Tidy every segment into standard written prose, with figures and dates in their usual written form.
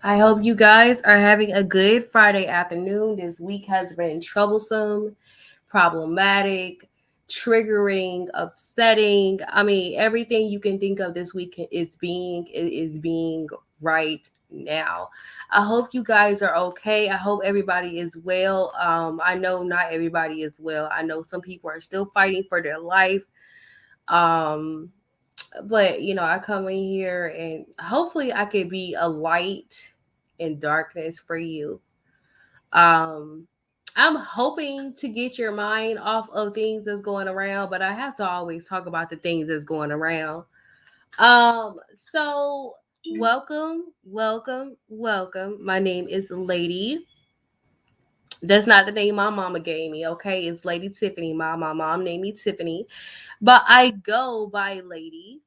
I hope you guys are having a good Friday afternoon. This week has been troublesome, problematic, triggering, upsetting. I mean, everything you can think of this week is being right now. I hope you guys are okay. I hope everybody is well. I know not everybody is well. I know some people are still fighting for their life. Um, but I come in here and hopefully I could be a light in darkness for you. um I'm hoping to get your mind off of things that's going around, but I have to always talk about the things that's going around. So welcome. My name is Lady. That's not the name my mama gave me, okay? It's Lady Tiffany. My mom named me Tiffany, but I go by Lady.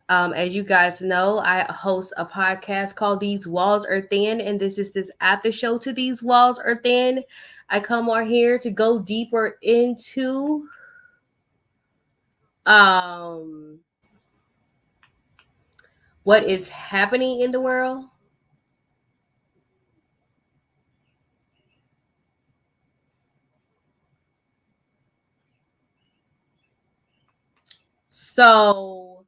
As you guys know, I host a podcast called These Walls Are Thin, and this after show to These Walls Are Thin. I come on here to go deeper into um what is happening in the world. So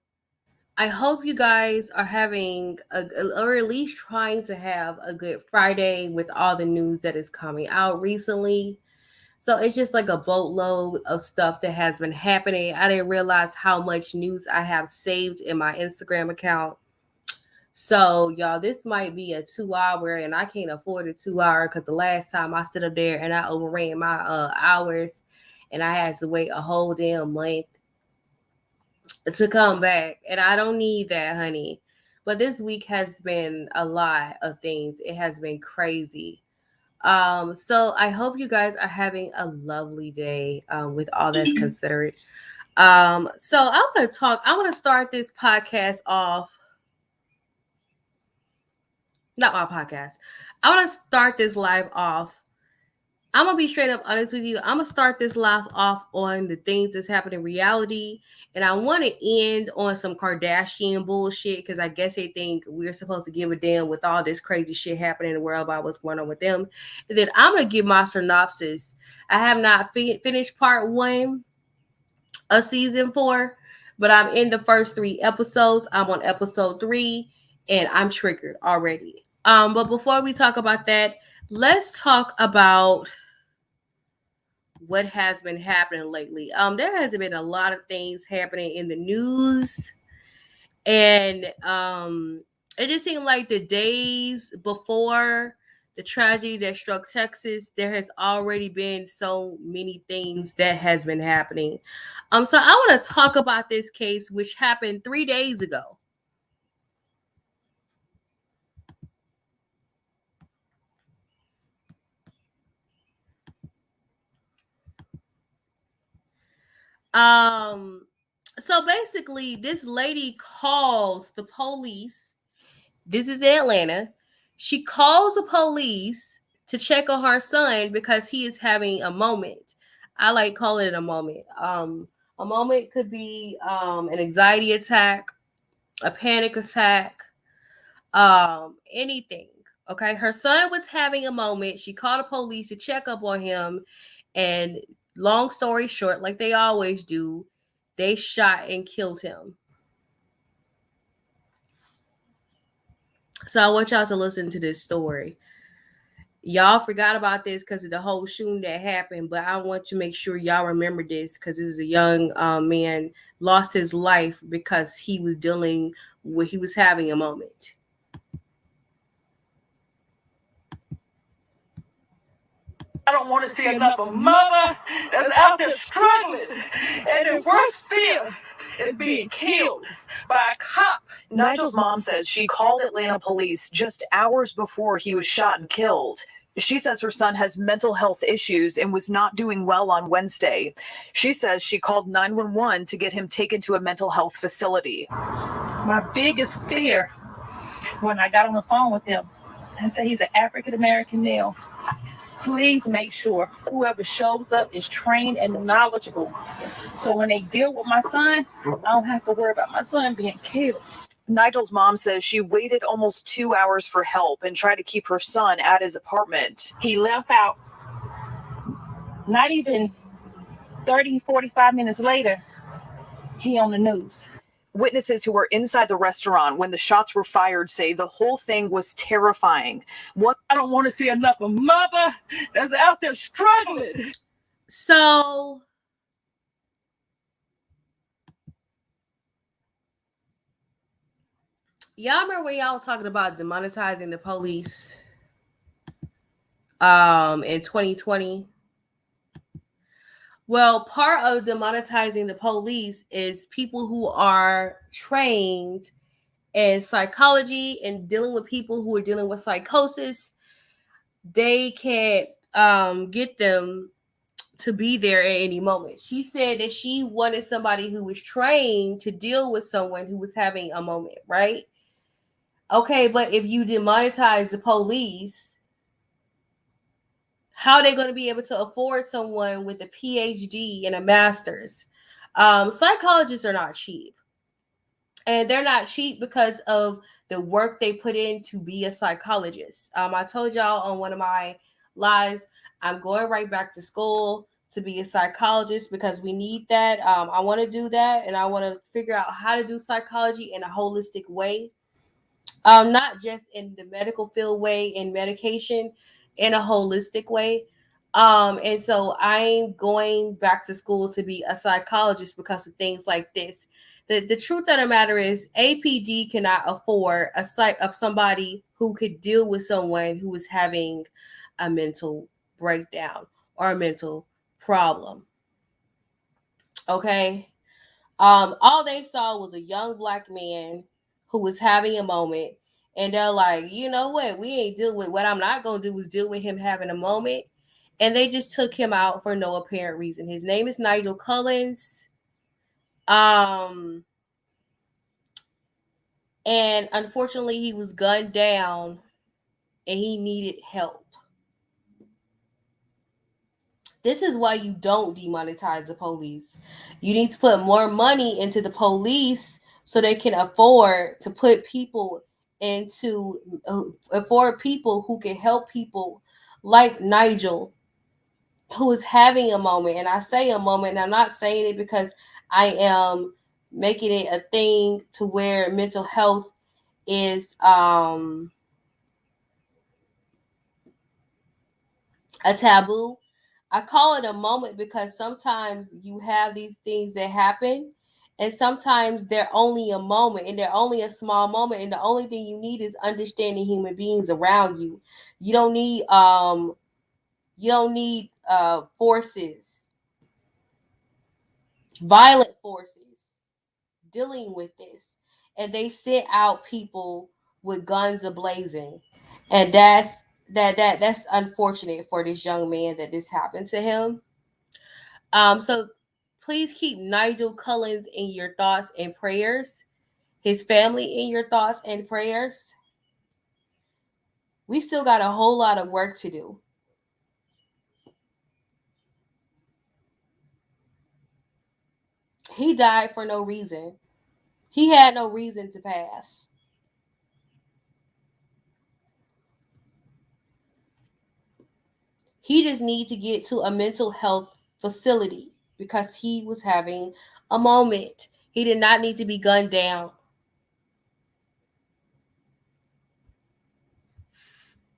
I hope you guys are having or at least trying to have a good Friday with all the news that is coming out recently. So it's just like a boatload of stuff that has been happening. I didn't realize how much news I have saved in my Instagram account. So y'all, this might be a 2 hour, and I can't afford a 2 hour because the last time I sit up there and I overran my hours, and I had to wait a whole damn month to come back, and I don't need that, honey. But this week has been a lot of things. It has been crazy. So I hope you guys are having a lovely day with all that's considered. So I want to start this podcast off, not my podcast. I want to start this live off. I'm gonna be straight up honest with you. I'm gonna start this live off on the things that's happening in reality, and I want to end on some Kardashian bullshit because I guess they think we're supposed to give a damn with all this crazy shit happening in the world about what's going on with them. And then I'm gonna give my synopsis. I have not finished part one of season four, but I'm in the first three episodes. I'm on episode three, and I'm triggered already. But before we talk about that, let's talk about what has been happening lately. There has been a lot of things happening in the news, and it just seemed like the days before the tragedy that struck Texas, there has already been so many things that has been happening. So I want to talk about this case, which happened 3 days ago. Um, so basically, this lady calls the police. This is in Atlanta. She calls the police to check on her son because he is having a moment. I like calling it a moment. A moment could be an anxiety attack, a panic attack, anything. Okay, her son was having a moment. She called the police to check up on him, and long story short, like they always do, they shot and killed him. So I want y'all to listen to this story. Y'all forgot about this because of the whole shooting that happened, but I want to make sure y'all remember this because this is a young man lost his life because he was having a moment. I don't want to see another mother that's out there struggling. And the worst fear is being killed by a cop. Nigel's mom says she called Atlanta police just hours before he was shot and killed. She says her son has mental health issues and was not doing well on Wednesday. She says she called 911 to get him taken to a mental health facility. My biggest fear when I got on the phone with them, I said he's an African American male. Please make sure whoever shows up is trained and knowledgeable. So when they deal with my son, I don't have to worry about my son being killed. Nigel's mom says she waited almost 2 hours for help and tried to keep her son at his apartment. He left out. Not even 30, 45 minutes later, he on the news. Witnesses who were inside the restaurant when the shots were fired say the whole thing was terrifying. I don't want to see another mother that's out there struggling. So y'all remember when y'all were talking about demonetizing the police in 2020? Well, part of demonetizing the police is people who are trained in psychology and dealing with people who are dealing with psychosis. They can't get them to be there at any moment. She said that she wanted somebody who was trained to deal with someone who was having a moment, right? Okay, but if you demonetize the police, how are they going to be able to afford someone with a PhD and a master's? Psychologists are not cheap. And they're not cheap because of the work they put in to be a psychologist. I told y'all on one of my lives, I'm going right back to school to be a psychologist because we need that. I want to do that, and I want to figure out how to do psychology in a holistic way. Not just in the medical field way, in medication, in a holistic way. And so I'm going back to school to be a psychologist because of things like this. The truth of the matter is APD cannot afford a site of somebody who could deal with someone who is having a mental breakdown or a mental problem. Okay. All they saw was a young Black man who was having a moment, and they're like, you know what? We ain't dealing with what I'm not going to do is deal with him having a moment. And they just took him out for no apparent reason. His name is Nigel Collins. And unfortunately, he was gunned down and he needed help. This is why you don't demonetize the police. You need to put more money into the police so they can afford to put people afford people who can help people like Nigel, who is having a moment. And I say a moment, and I'm not saying it because I am making it a thing to where mental health is a taboo. I call it a moment because sometimes you have these things that happen, and sometimes they're only a moment, and they're only a small moment, and the only thing you need is understanding human beings around you. You don't need forces, violent forces dealing with this. And they sent out people with guns ablazing. And that's unfortunate for this young man that this happened to him. So please keep Nigel Collins in your thoughts and prayers, his family in your thoughts and prayers. We still got a whole lot of work to do. He died for no reason. He had no reason to pass. He just needed to get to a mental health facility because he was having a moment. He did not need to be gunned down.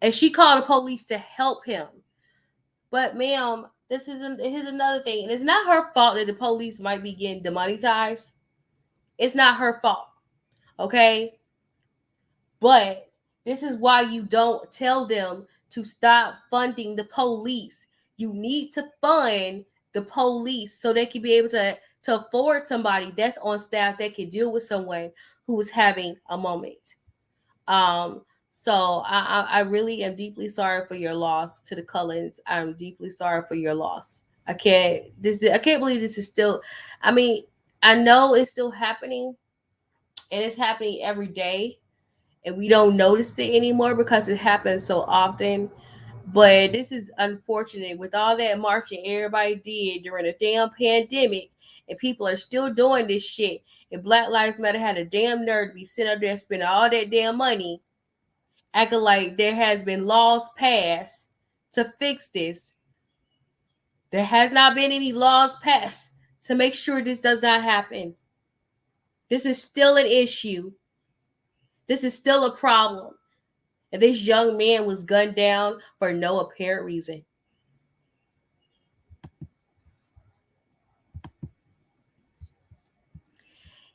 And she called the police to help him. But ma'am, here's another thing. And it's not her fault that the police might be getting demonetized. It's not her fault. Okay? But this is why you don't tell them to stop funding the police. You need to fund the police so they can be able to afford somebody that's on staff that can deal with someone who is having a moment. So I really am deeply sorry for your loss to the Cullens. I'm deeply sorry for your loss. I can't believe this is still. I mean, I know it's still happening, and it's happening every day, and we don't notice it anymore because it happens so often. But this is unfortunate with all that marching everybody did during a damn pandemic, and people are still doing this shit. and Black Lives Matter had a damn nerve to be sitting up there spending all that damn money, acting like there has been laws passed to fix this. There has not been any laws passed to make sure this does not happen. This is still an issue. This is still a problem. And this young man was gunned down for no apparent reason.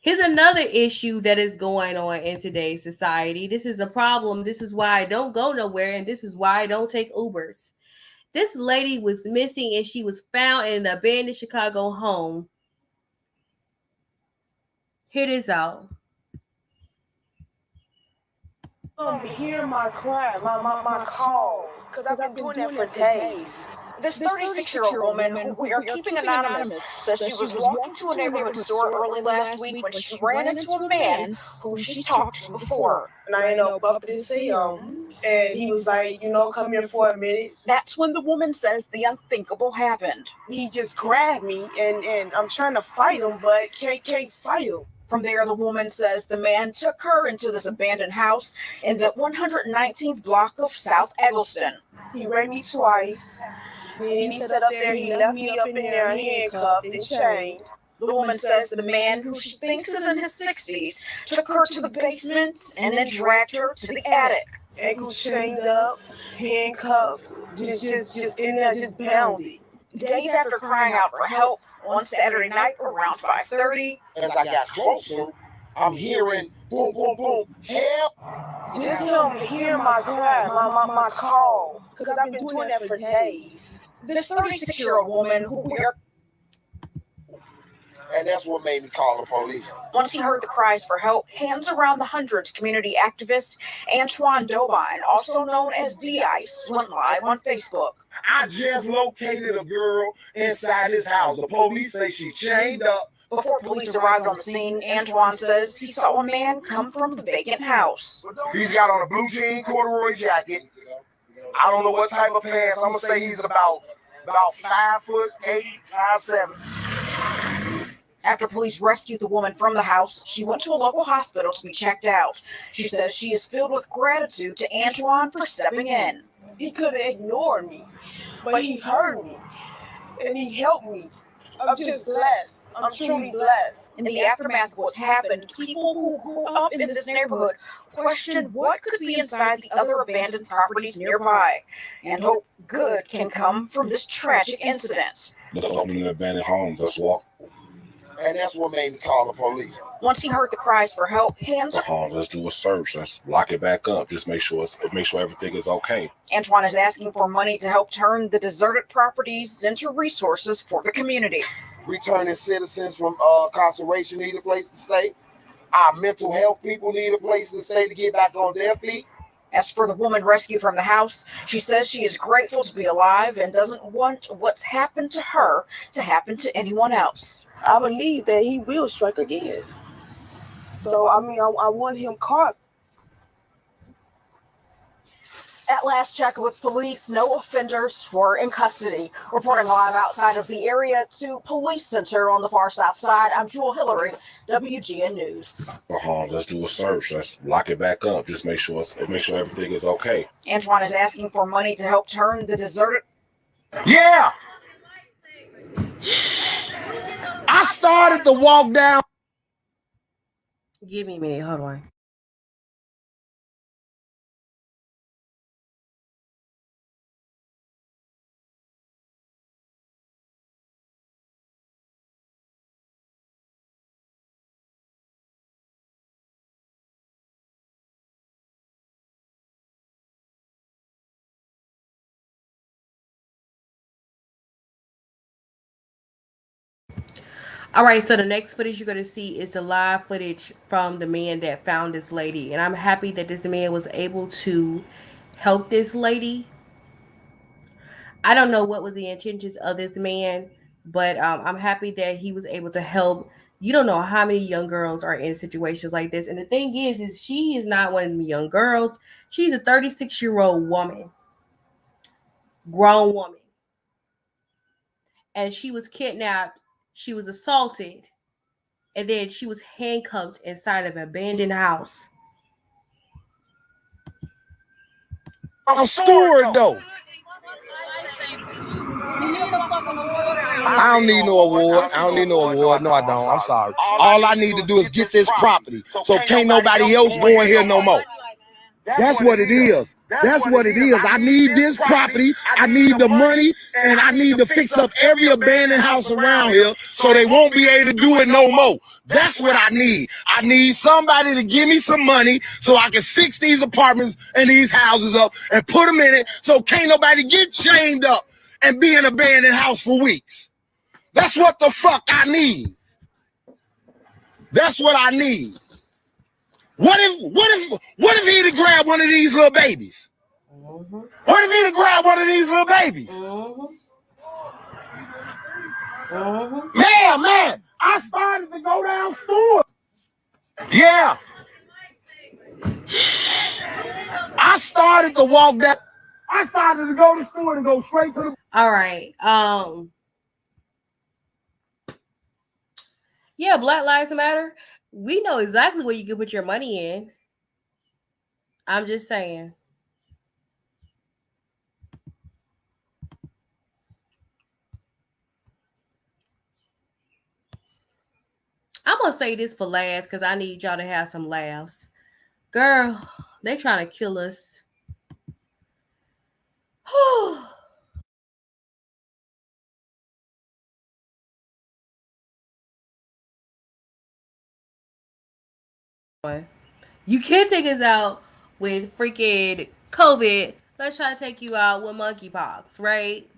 Here's another issue that is going on in today's society. This is a problem. This is why I don't go nowhere, and this is why I don't take Ubers. This lady was missing, and she was found in an abandoned Chicago home. Hear this out. Hear my cry, my call, because I've been doing that for days. This 36-year-old woman, who we are keeping anonymous, says she was walking to a neighborhood store early last week when she ran into a man who she's talked to before. And I ended up bumping into him, and he was like, come here for a minute. That's when the woman says the unthinkable happened. He just grabbed me, and I'm trying to fight him, but can't fight him. From there, the woman says the man took her into this abandoned house in the 119th block of South Eggleston. He raped me twice. Then he sat up there, he left me up in there handcuffed and chained. The woman says the man, who she thinks is in his 60s, took her to the basement and then dragged her to the attic. Ankle chained up, handcuffed, just in there, just bounded. Days after crying out for help, on Saturday night around 5:30, as I got closer, I'm hearing boom, boom, boom, help. Just hear my cry, my call, because I've been doing that for days. This 36-year-old woman, who we are... And that's what made me call the police. Once he heard the cries for help, Hands Around the Hundreds community activist Antoine Dobine, also known as D-Ice, went live on Facebook. I just located a girl inside this house. The police say she chained up. Before police arrived on the scene, Antoine says he saw a man come from the vacant house. He's got on a blue jean corduroy jacket. I don't know what type of pants. I'm gonna say he's about 5'8", 5'7". After police rescued the woman from the house, she went to a local hospital to be checked out. She says she is filled with gratitude to Antoine for stepping in. He could have ignored me, but he heard me, and he helped me. I'm just blessed. I'm truly blessed. In the aftermath of what's happened, people who grew up in this neighborhood questioned what could be inside the other abandoned properties nearby, and hope good can come from this tragic incident. Let's open the abandoned homes. Let's walk. And that's what made me call the police. Once he heard the cries for help, let's do a search. Let's lock it back up. Just make sure everything is okay. Antoine is asking for money to help turn the deserted properties into resources for the community. Returning citizens from incarceration need a place to stay. Our mental health people need a place to stay to get back on their feet. As for the woman rescued from the house, she says she is grateful to be alive and doesn't want what's happened to her to happen to anyone else. I believe that he will strike again. So, I want him caught. At last check with police, no offenders were in custody. Reporting live outside of the area to Police Center on the far south side, I'm Jewel Hillary, WGN News. Let's do a search. Let's lock it back up. Just make sure everything is okay. Antoine is asking for money to help turn the deserted... Yeah! I started to walk down. Give me a minute. Hold on. All right, so the next footage you're going to see is the live footage from the man that found this lady. And I'm happy that this man was able to help this lady. I don't know what was the intentions of this man, but I'm happy that he was able to help. You don't know how many young girls are in situations like this. And the thing is she is not one of the young girls. She's a 36-year-old woman, grown woman. And she was kidnapped. She was assaulted, and then she was handcuffed inside of an abandoned house. I'm Stewart though. I don't need no award. I don't need no award. No, I don't. I'm sorry. All I need to do is get this property. So can't nobody else go in here no more. That's what it is. That's what it is. I need this property. I need the money, and I need to fix up every abandoned house around here so they won't be able to do it no more. That's what I need. I need somebody to give me some money so I can fix these apartments and these houses up and put them in it so can't nobody get chained up and be in an abandoned house for weeks. That's what the fuck I need. That's what I need. What if he'd have grabbed one of these little babies? Mm-hmm. What if he'd have grabbed one of these little babies? Mm-hmm. Mm-hmm. Man, I started to go down Stewart. Yeah. I started to walk down. I started to go to Stewart and go straight to the. All right. Yeah, Black Lives Matter. We know exactly where you can put your money in. I'm just saying. I'm going to say this for last because I need y'all to have some laughs. Girl, they trying to kill us. You can't take us out with freaking COVID. Let's try to take you out with monkeypox, right?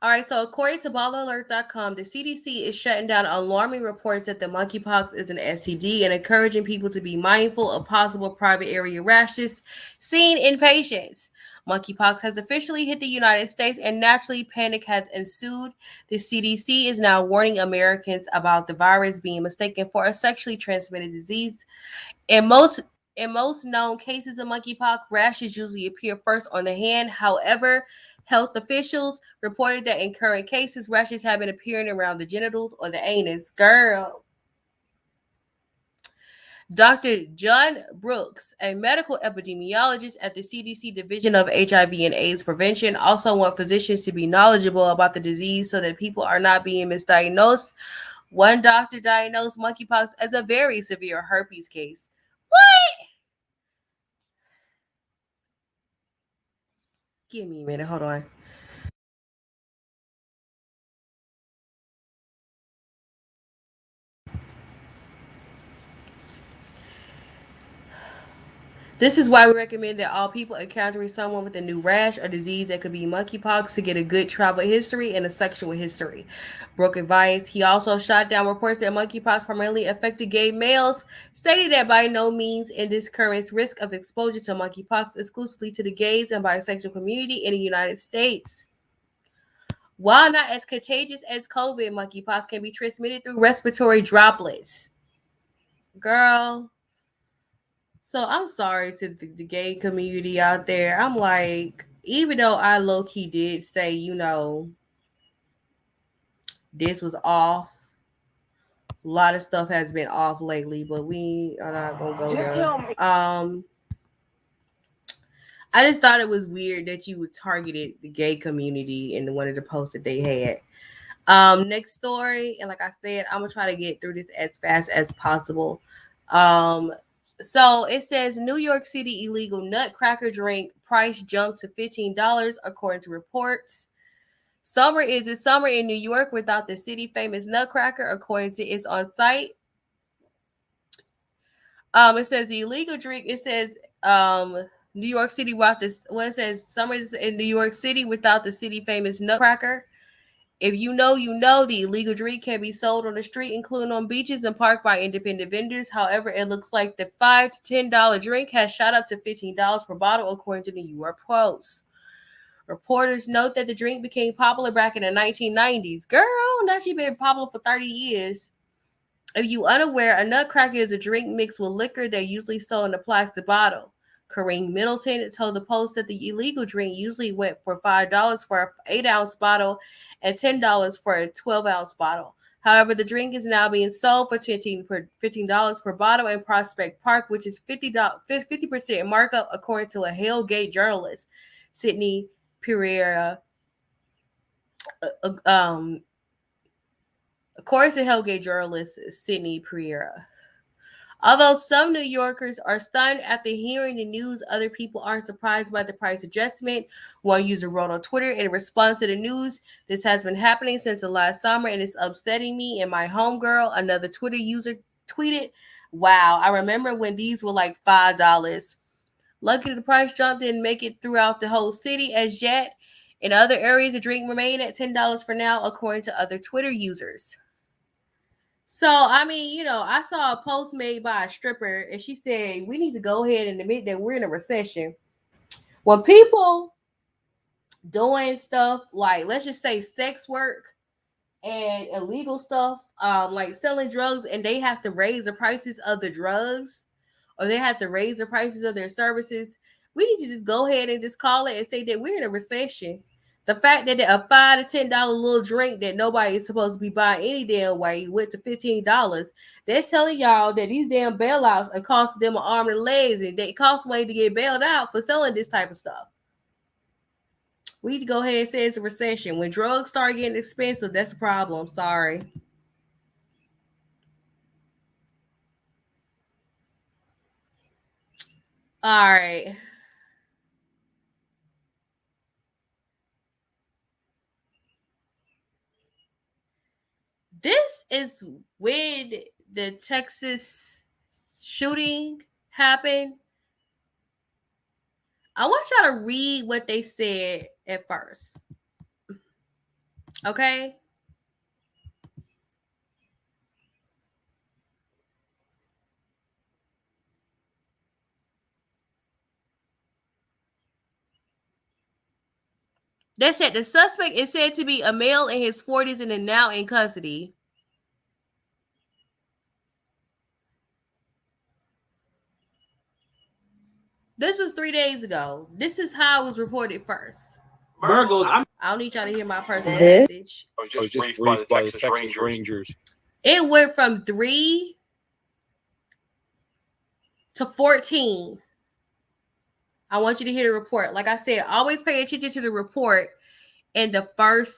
All right, so according to ballalert.com, the CDC is shutting down alarming reports that the monkeypox is an STD and encouraging people to be mindful of possible private area rashes seen in patients. Monkeypox has officially hit the United States and naturally panic has ensued. The CDC is now warning Americans about the virus being mistaken for a sexually transmitted disease. In most known cases of monkeypox, rashes usually appear first on the hand. However, health officials reported that in current cases, rashes have been appearing around the genitals or the anus. Girl. Dr. John Brooks, a medical epidemiologist at the CDC Division of HIV and AIDS Prevention, also wants physicians to be knowledgeable about the disease so that people are not being misdiagnosed. One doctor diagnosed monkeypox as a very severe herpes case. What? Give me a minute. Hold on. This is why we recommend that all people encountering someone with a new rash or disease that could be monkeypox to get a good travel history and a sexual history. Brooke advised. He also shot down reports that monkeypox primarily affected gay males, stating that by no means in this current risk of exposure to monkeypox exclusively to the gays and bisexual community in the United States. While not as contagious as COVID, monkeypox can be transmitted through respiratory droplets. Girl. So I'm sorry to the gay community out there. I'm like, even though I low-key did say, this was off. A lot of stuff has been off lately, but we are not gonna go there. I just thought it was weird that you would targeted the gay community in one of the posts that they had. Next story, and like I said, I'm gonna try to get through this as fast as possible. So it says New York City illegal nutcracker drink price jumped to $15 according to reports. Summer is a summer in New York without the city famous nutcracker, according to its on site. It says the illegal drink. It says New York City without this. Well, it says summer is in New York City without the city famous nutcracker. If you know, the illegal drink can be sold on the street, including on beaches and parked by independent vendors. However, it looks like the $5 to $10 drink has shot up to $15 per bottle, according to the New York Post. Reporters note that the drink became popular back in the 1990s. Girl, now she's been popular for 30 years. If you unaware, a nutcracker is a drink mixed with liquor that usually sold in a plastic bottle. Kareem Middleton told the Post that the illegal drink usually went for $5 for an 8-ounce bottle and $10 for a 12-ounce bottle. However, the drink is now being sold for $15 per bottle in Prospect Park, which is 50% markup, according to a Hellgate journalist, Sydney Pereira. According to Hellgate journalist Sydney Pereira. Although some New Yorkers are stunned after hearing the news, other people aren't surprised by the price adjustment. One user wrote on Twitter in response to the news, "This has been happening since the last summer and it's upsetting me and my homegirl." Another Twitter user tweeted, "Wow, I remember when these were like $5. Lucky the price jump didn't make it throughout the whole city as yet. In other areas, the drink remained at $10 for now," according to other Twitter users. So, I mean, I saw a post made by a stripper, and she said, we need to go ahead and admit that we're in a recession. When people doing stuff like, let's just say, sex work and illegal stuff, like selling drugs, and they have to raise the prices of the drugs, or they have to raise the prices of their services, we need to just go ahead and just call it and say that we're in a recession. The fact that a $5 to $10 little drink that nobody is supposed to be buying any damn way went to $15. They're telling y'all that these damn bailouts are costing them an arm and legs, and they cost money to get bailed out for selling this type of stuff. We need to go ahead and say it's a recession. When drugs start getting expensive, that's a problem. Sorry. All right. This is when the Texas shooting happened. I want y'all to read what they said at first. Okay? They said the suspect is said to be a male in his 40s and is now in custody. This was 3 days ago. This is how it was reported first. Virgos, I don't need y'all to hear my personal message. I was just briefed by the Texas Rangers. It went from 3 to 14. I want you to hear the report. Like I said, always pay attention to the report in the first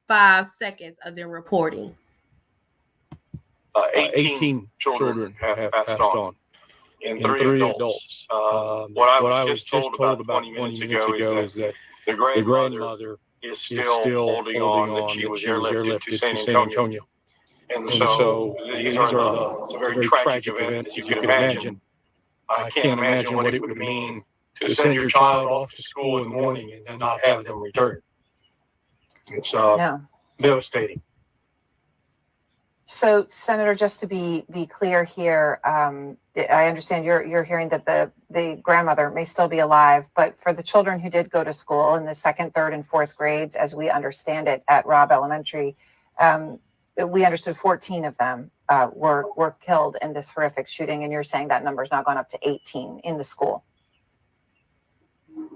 5 seconds of their reporting. 18 children have passed on, and 3 adults. What I was just told about 20 minutes ago is that the grandmother is still holding on that she was airlifted to San Antonio. And so these are it's a very tragic event, as you can imagine. I can't imagine what it would mean to send your child off to school in the morning and not have them return. It's devastating. So, Senator, just to be clear here, I understand you're hearing that the grandmother may still be alive, but for the children who did go to school in the 2nd, 3rd, and 4th grades, as we understand it at Robb Elementary, we understood 14 of them were killed in this horrific shooting, and you're saying that number's now gone up to 18 in the school.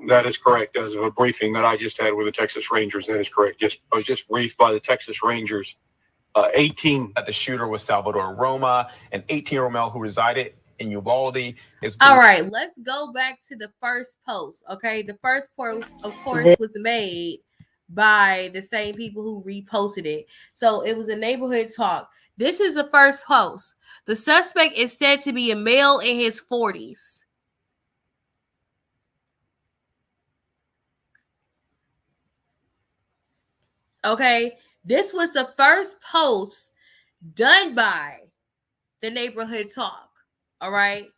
That is correct. As of a briefing that I just had with the Texas Rangers, that is correct. I was just briefed by the Texas Rangers. 18. The shooter was Salvador Roma, an 18-year-old male who resided in Uvalde. All right, let's go back to the first post. Okay, the first post, of course, was made by the same people who reposted it. So it was a neighborhood talk. This is the first post. The suspect is said to be a male in his 40s. Okay, this was the first post done by the neighborhood talk. All right.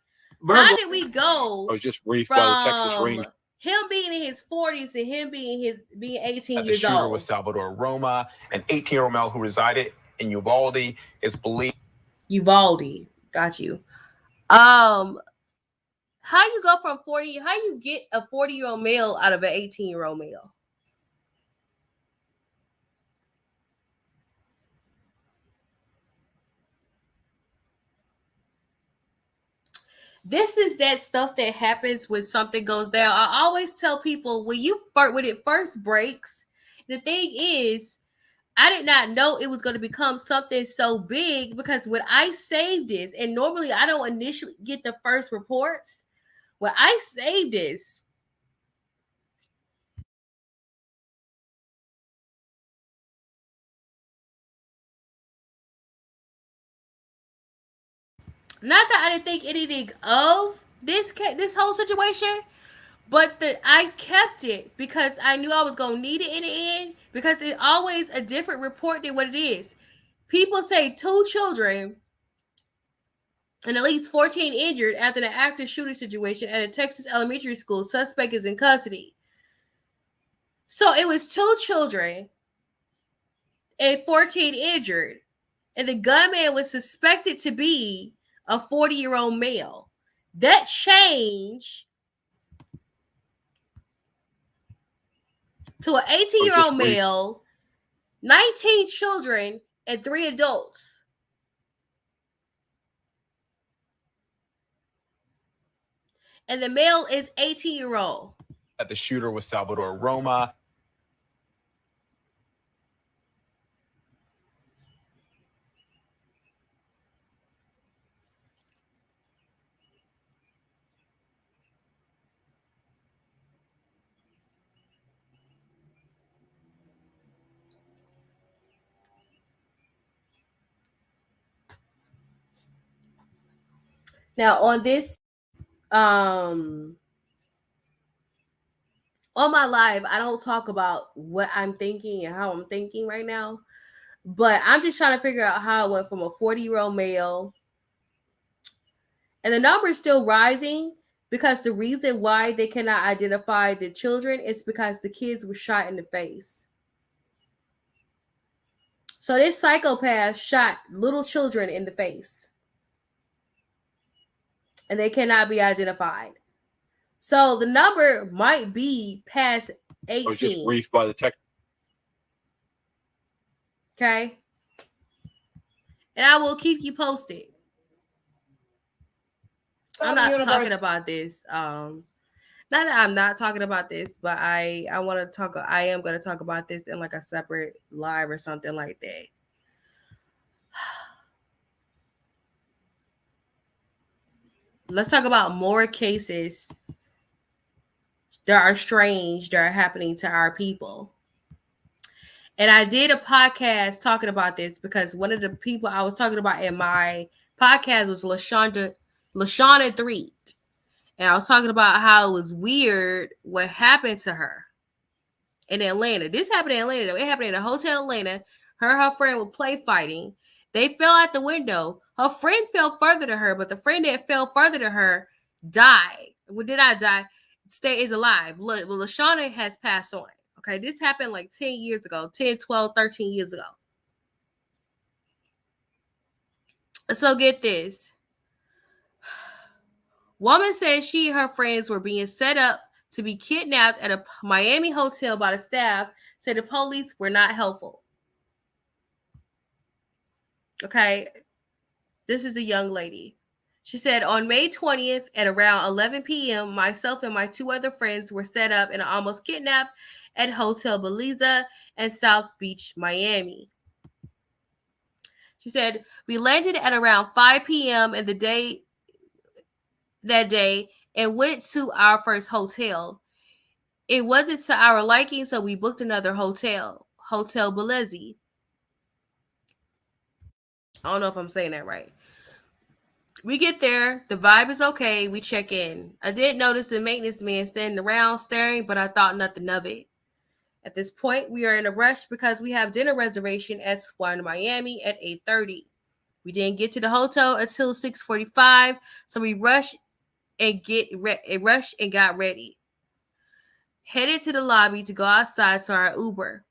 How did we go? I was just briefed by the Texas Rangers. Him being in his 40s and him being 18 The years shooter old. was Salvador Roma, an 18-year-old male who resided in Uvalde. Is believed. Uvalde, got you. How you go from 40? How you get a 40-year-old male out of an 18-year-old male? This is that stuff that happens when something goes down. I always tell people when it first breaks, the thing is, I did not know it was going to become something so big because when I saved this, and normally I don't initially get the first reports, when I saved this, not that I didn't think anything of this whole situation, but that I kept it because I knew I was going to need it in the end because it's always a different report than what it is. People say 2 children and at least 14 injured after an active shooting situation at a Texas elementary school. Suspect is in custody. So it was 2 children and 14 injured. And the gunman was suspected to be a 40-year-old male. That changed to an 18-year-old male, 19 children, and 3 adults. And the male is 18-year-old. That the shooter was Salvador Roma. Now on this, on my live, I don't talk about what I'm thinking and how I'm thinking right now, but I'm just trying to figure out how it went from a 40-year-old male, and the number is still rising because the reason why they cannot identify the children is because the kids were shot in the face. So this psychopath shot little children in the face, and they cannot be identified. So the number might be past 18. I was just briefed by the tech. Okay. And I will keep you posted. I'm not talking about this. Not that I'm not talking about this, but I want to talk. I am going to talk about this in like a separate live or something like that. Let's talk about more cases that are strange that are happening to our people. And I did a podcast talking about this because one of the people I was talking about in my podcast was LaShonda Threet. And I was talking about how it was weird what happened to her in Atlanta. This happened in Atlanta. It happened in a hotel in Atlanta. Her and her friend were play fighting. They fell out the window. Her friend fell further to her, but the friend that fell further to her died. Well, did not die. Is alive. Well, LaShonda has passed on. Okay, this happened like 10 years ago, 10, 12, 13 years ago. So get this. Woman says she and her friends were being set up to be kidnapped at a Miami hotel by the staff, said the police were not helpful. Okay, this is a young lady. She said, on May 20th at around 11 p.m., myself and my 2 other friends were set up and almost kidnapped at Hotel Beliza in South Beach, Miami. She said, we landed at around 5 p.m. in the day that day and went to our first hotel. It wasn't to our liking, so we booked another hotel, Hotel Belize. I don't know if I'm saying that right. We get there. The vibe is okay. We check in. I did notice the maintenance man standing around staring, but I thought nothing of it. At this point, we are in a rush because we have dinner reservation at Swan Miami at 8:30. We didn't get to the hotel until 6:45, so we rushed and got ready. Headed to the lobby to go outside to our Uber.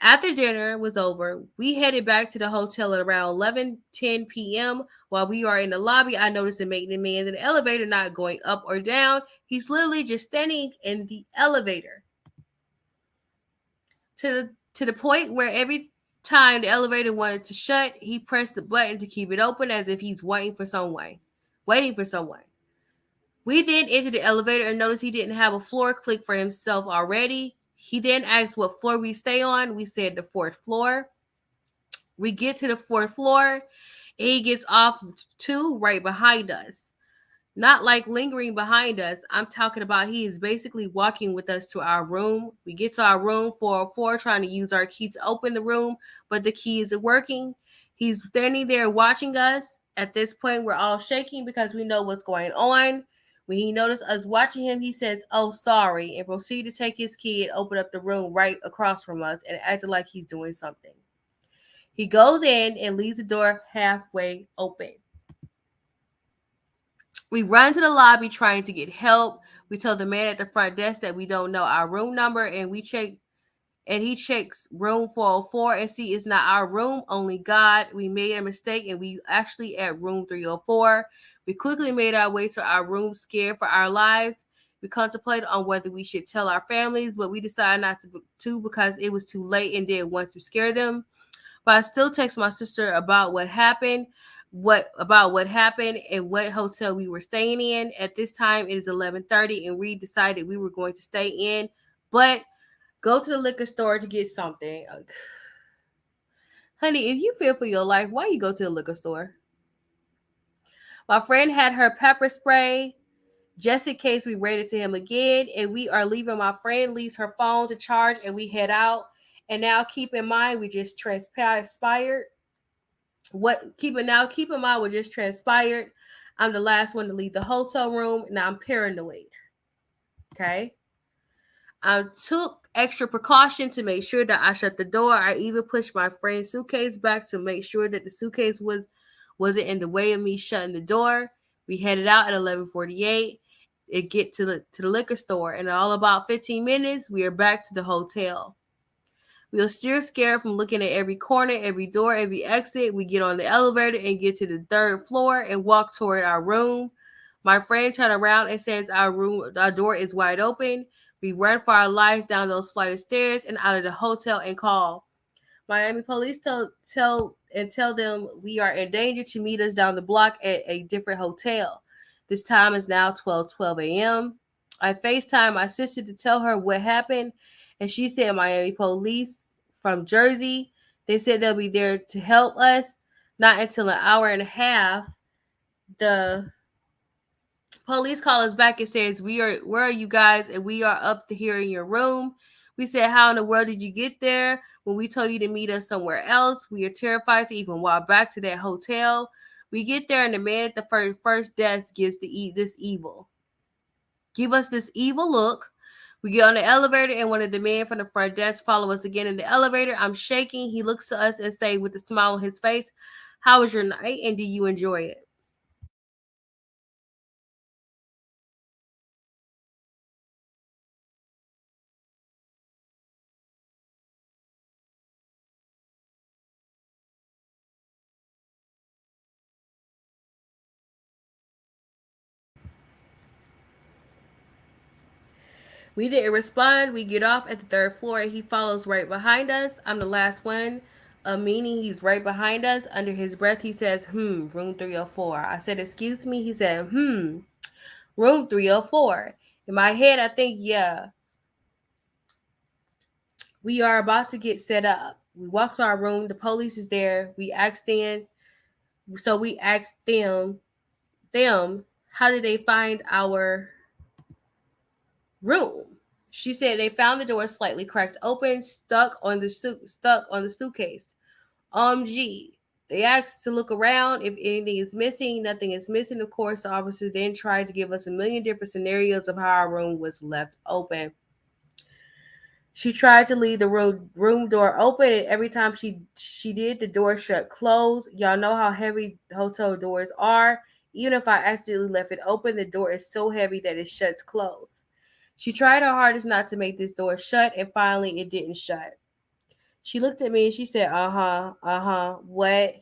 After dinner was over, we headed back to the hotel at around 11:10 p.m. While we are in the lobby, I noticed the maintenance man in the elevator not going up or down. He's literally just standing in the elevator. To the point where every time the elevator wanted to shut, he pressed the button to keep it open as if he's waiting for someone. waiting for someone. We then entered the elevator and noticed he didn't have a floor click for himself already. He then asked what floor we stay on. We said the 4th floor. We get to the 4th floor, and he gets off too right behind us. Not like lingering behind us. I'm talking about he is basically walking with us to our room. We get to our room 404, trying to use our key to open the room, but the key isn't working. He's standing there watching us. At this point, we're all shaking because we know what's going on. When he noticed us watching him, he says, "Oh, sorry," and proceeded to take his key and open up the room right across from us and acted like he's doing something. He goes in and leaves the door halfway open. We run to the lobby trying to get help. We tell the man at the front desk that we don't know our room number, and he checks room 404 and see it's not our room, only God. We made a mistake and we actually at room 304. We quickly made our way to our room scared for our lives. We contemplated on whether we should tell our families, but we decided not to because it was too late and didn't want to scare them. But I still text my sister about what happened and what hotel we were staying in. At this time, it is 11:30, and we decided we were going to stay in, but go to the liquor store to get something. Honey, if you fear for your life, why you go to the liquor store? My friend had her pepper spray just in case we ran into him again, and we are leaving. My friend leaves her phone to charge, and we head out. And now, keep in mind, we just transpired. Keep in mind, what just transpired. I'm the last one to leave the hotel room. Now I'm paranoid. Okay. I took extra precaution to make sure that I shut the door. I even pushed my friend's suitcase back to make sure that the suitcase wasn't in the way of me shutting the door. We headed out at 11:48 and get to the liquor store. And in all about 15 minutes, we are back to the hotel. We are still scared from looking at every corner, every door, every exit. We get on the elevator and get to the 3rd floor and walk toward our room. My friend turned around and says our door is wide open. We run for our lives down those flight of stairs and out of the hotel and call Miami police. Tell them we are in danger to meet us down the block at a different hotel. This time is now 12 a.m. I FaceTime my sister to tell her what happened, and she said Miami police from Jersey. They said they'll be there to help us. Not until an hour and a half, the police call us back and says, where are you guys? And we are up here in your room. We said, how in the world did you get there when we told you to meet us somewhere else? We are terrified to even walk back to that hotel. We get there and the man at the first desk gives give us this evil look. We get on the elevator and one of the men from the front desk follow us again in the elevator. I'm shaking. He looks to us and say with a smile on his face, how was your night and do you enjoy it? We didn't respond. We get off at the 3rd floor and he follows right behind us. I'm the last one, meaning he's right behind us. Under his breath, he says, room 304. I said, excuse me? He said, room 304. In my head, I think, yeah, we are about to get set up. We walk to our room. The police is there. We asked them, how did they find our room? She said they found the door slightly cracked open, stuck on the suitcase. They asked to look around if anything is missing. Nothing is missing. Of course, the officer then tried to give us a million different scenarios of how our room was left open. She tried to leave the room door open, and every time she did, the door shut closed. Y'all know how heavy hotel doors are. Even if I accidentally left it open, the door is so heavy that it shuts closed. She tried her hardest not to make this door shut, and finally it didn't shut. She looked at me and she said, what?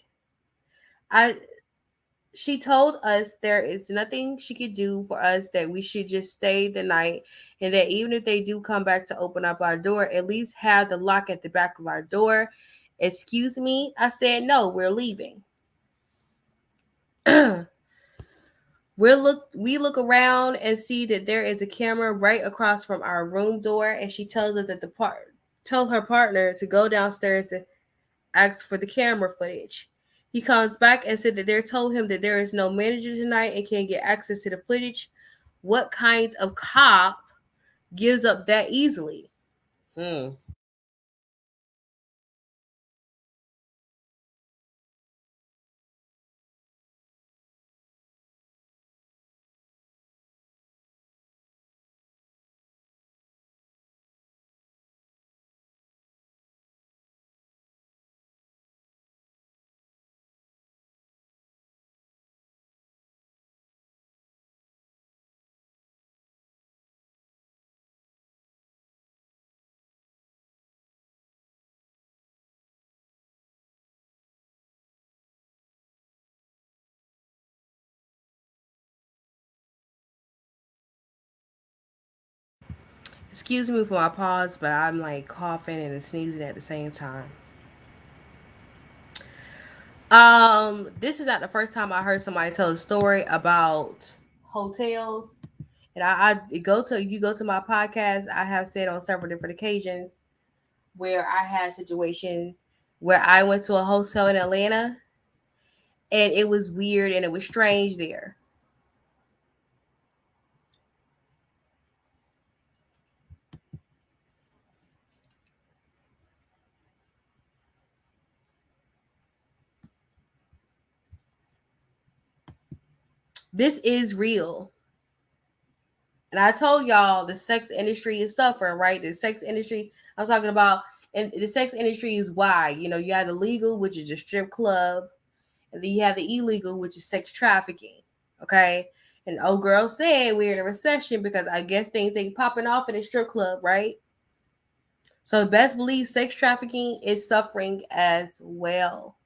She told us there is nothing she could do for us, that we should just stay the night, and that even if they do come back to open up our door, at least have the lock at the back of our door. Excuse me? I said, no, we're leaving. We look around and see that there is a camera right across from our room door, and she tells her that tell her partner to go downstairs to ask for the camera footage. He comes back and said that they told him that there is no manager tonight and can't get access to the footage. What kind of cop gives up that easily? Excuse me for my pause, but I'm like coughing and sneezing at the same time. This is not the first time I heard somebody tell a story about hotels. And if you go to my podcast, I have said on several different occasions where I had a situation where I went to a hotel in Atlanta and it was weird and it was strange there. This is real. And I told y'all the sex industry is suffering, right? The sex industry, I'm talking about, and the sex industry is wide. You know, you have the legal, which is a strip club, and then you have the illegal, which is sex trafficking. Okay. And old girl said we're in a recession because I guess things ain't popping off in the strip club, right? So best believe sex trafficking is suffering as well.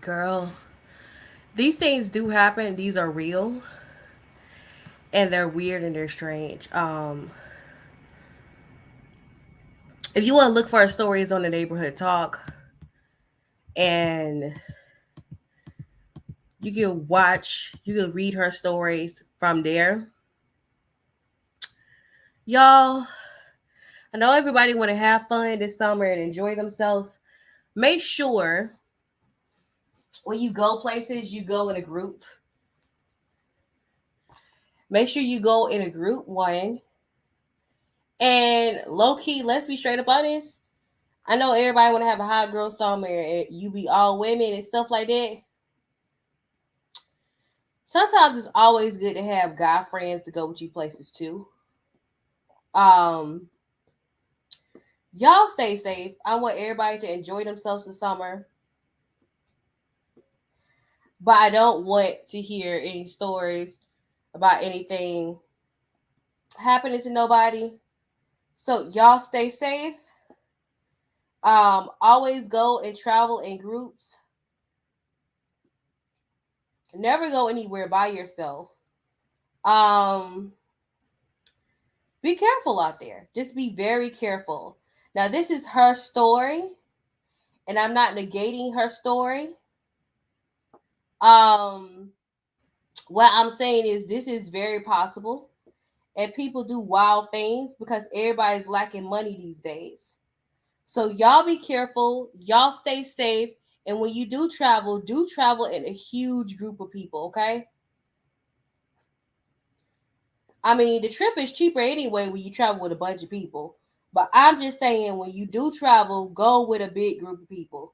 Girl, these things do happen. These are real. And they're weird and they're strange. If you want to look for stories on the Neighborhood Talk, and you can read her stories from there. Y'all, I know everybody want to have fun this summer and enjoy themselves. Make sure when you go places, you go in a group. Make sure you go in a group, one. And low key, let's be straight up honest. I know everybody want to have a hot girl summer and you be all women and stuff like that. sometimes it's always good to have guy friends to go with you places too. Y'all stay safe. I want everybody to enjoy themselves this summer. But I don't want to hear any stories about anything happening to nobody. So y'all stay safe. Always go and travel in groups. Never go anywhere by yourself. Be careful out there. Just be very careful. Now, this is her story, and I'm not negating her story. What I'm saying is this is very possible, and people do wild things because everybody's lacking money these days. So y'all be careful. Y'all stay safe. And when you do travel in a huge group of people, okay? I mean, the trip is cheaper anyway when you travel with a bunch of people. But I'm just saying, when you do travel, go with a big group of people.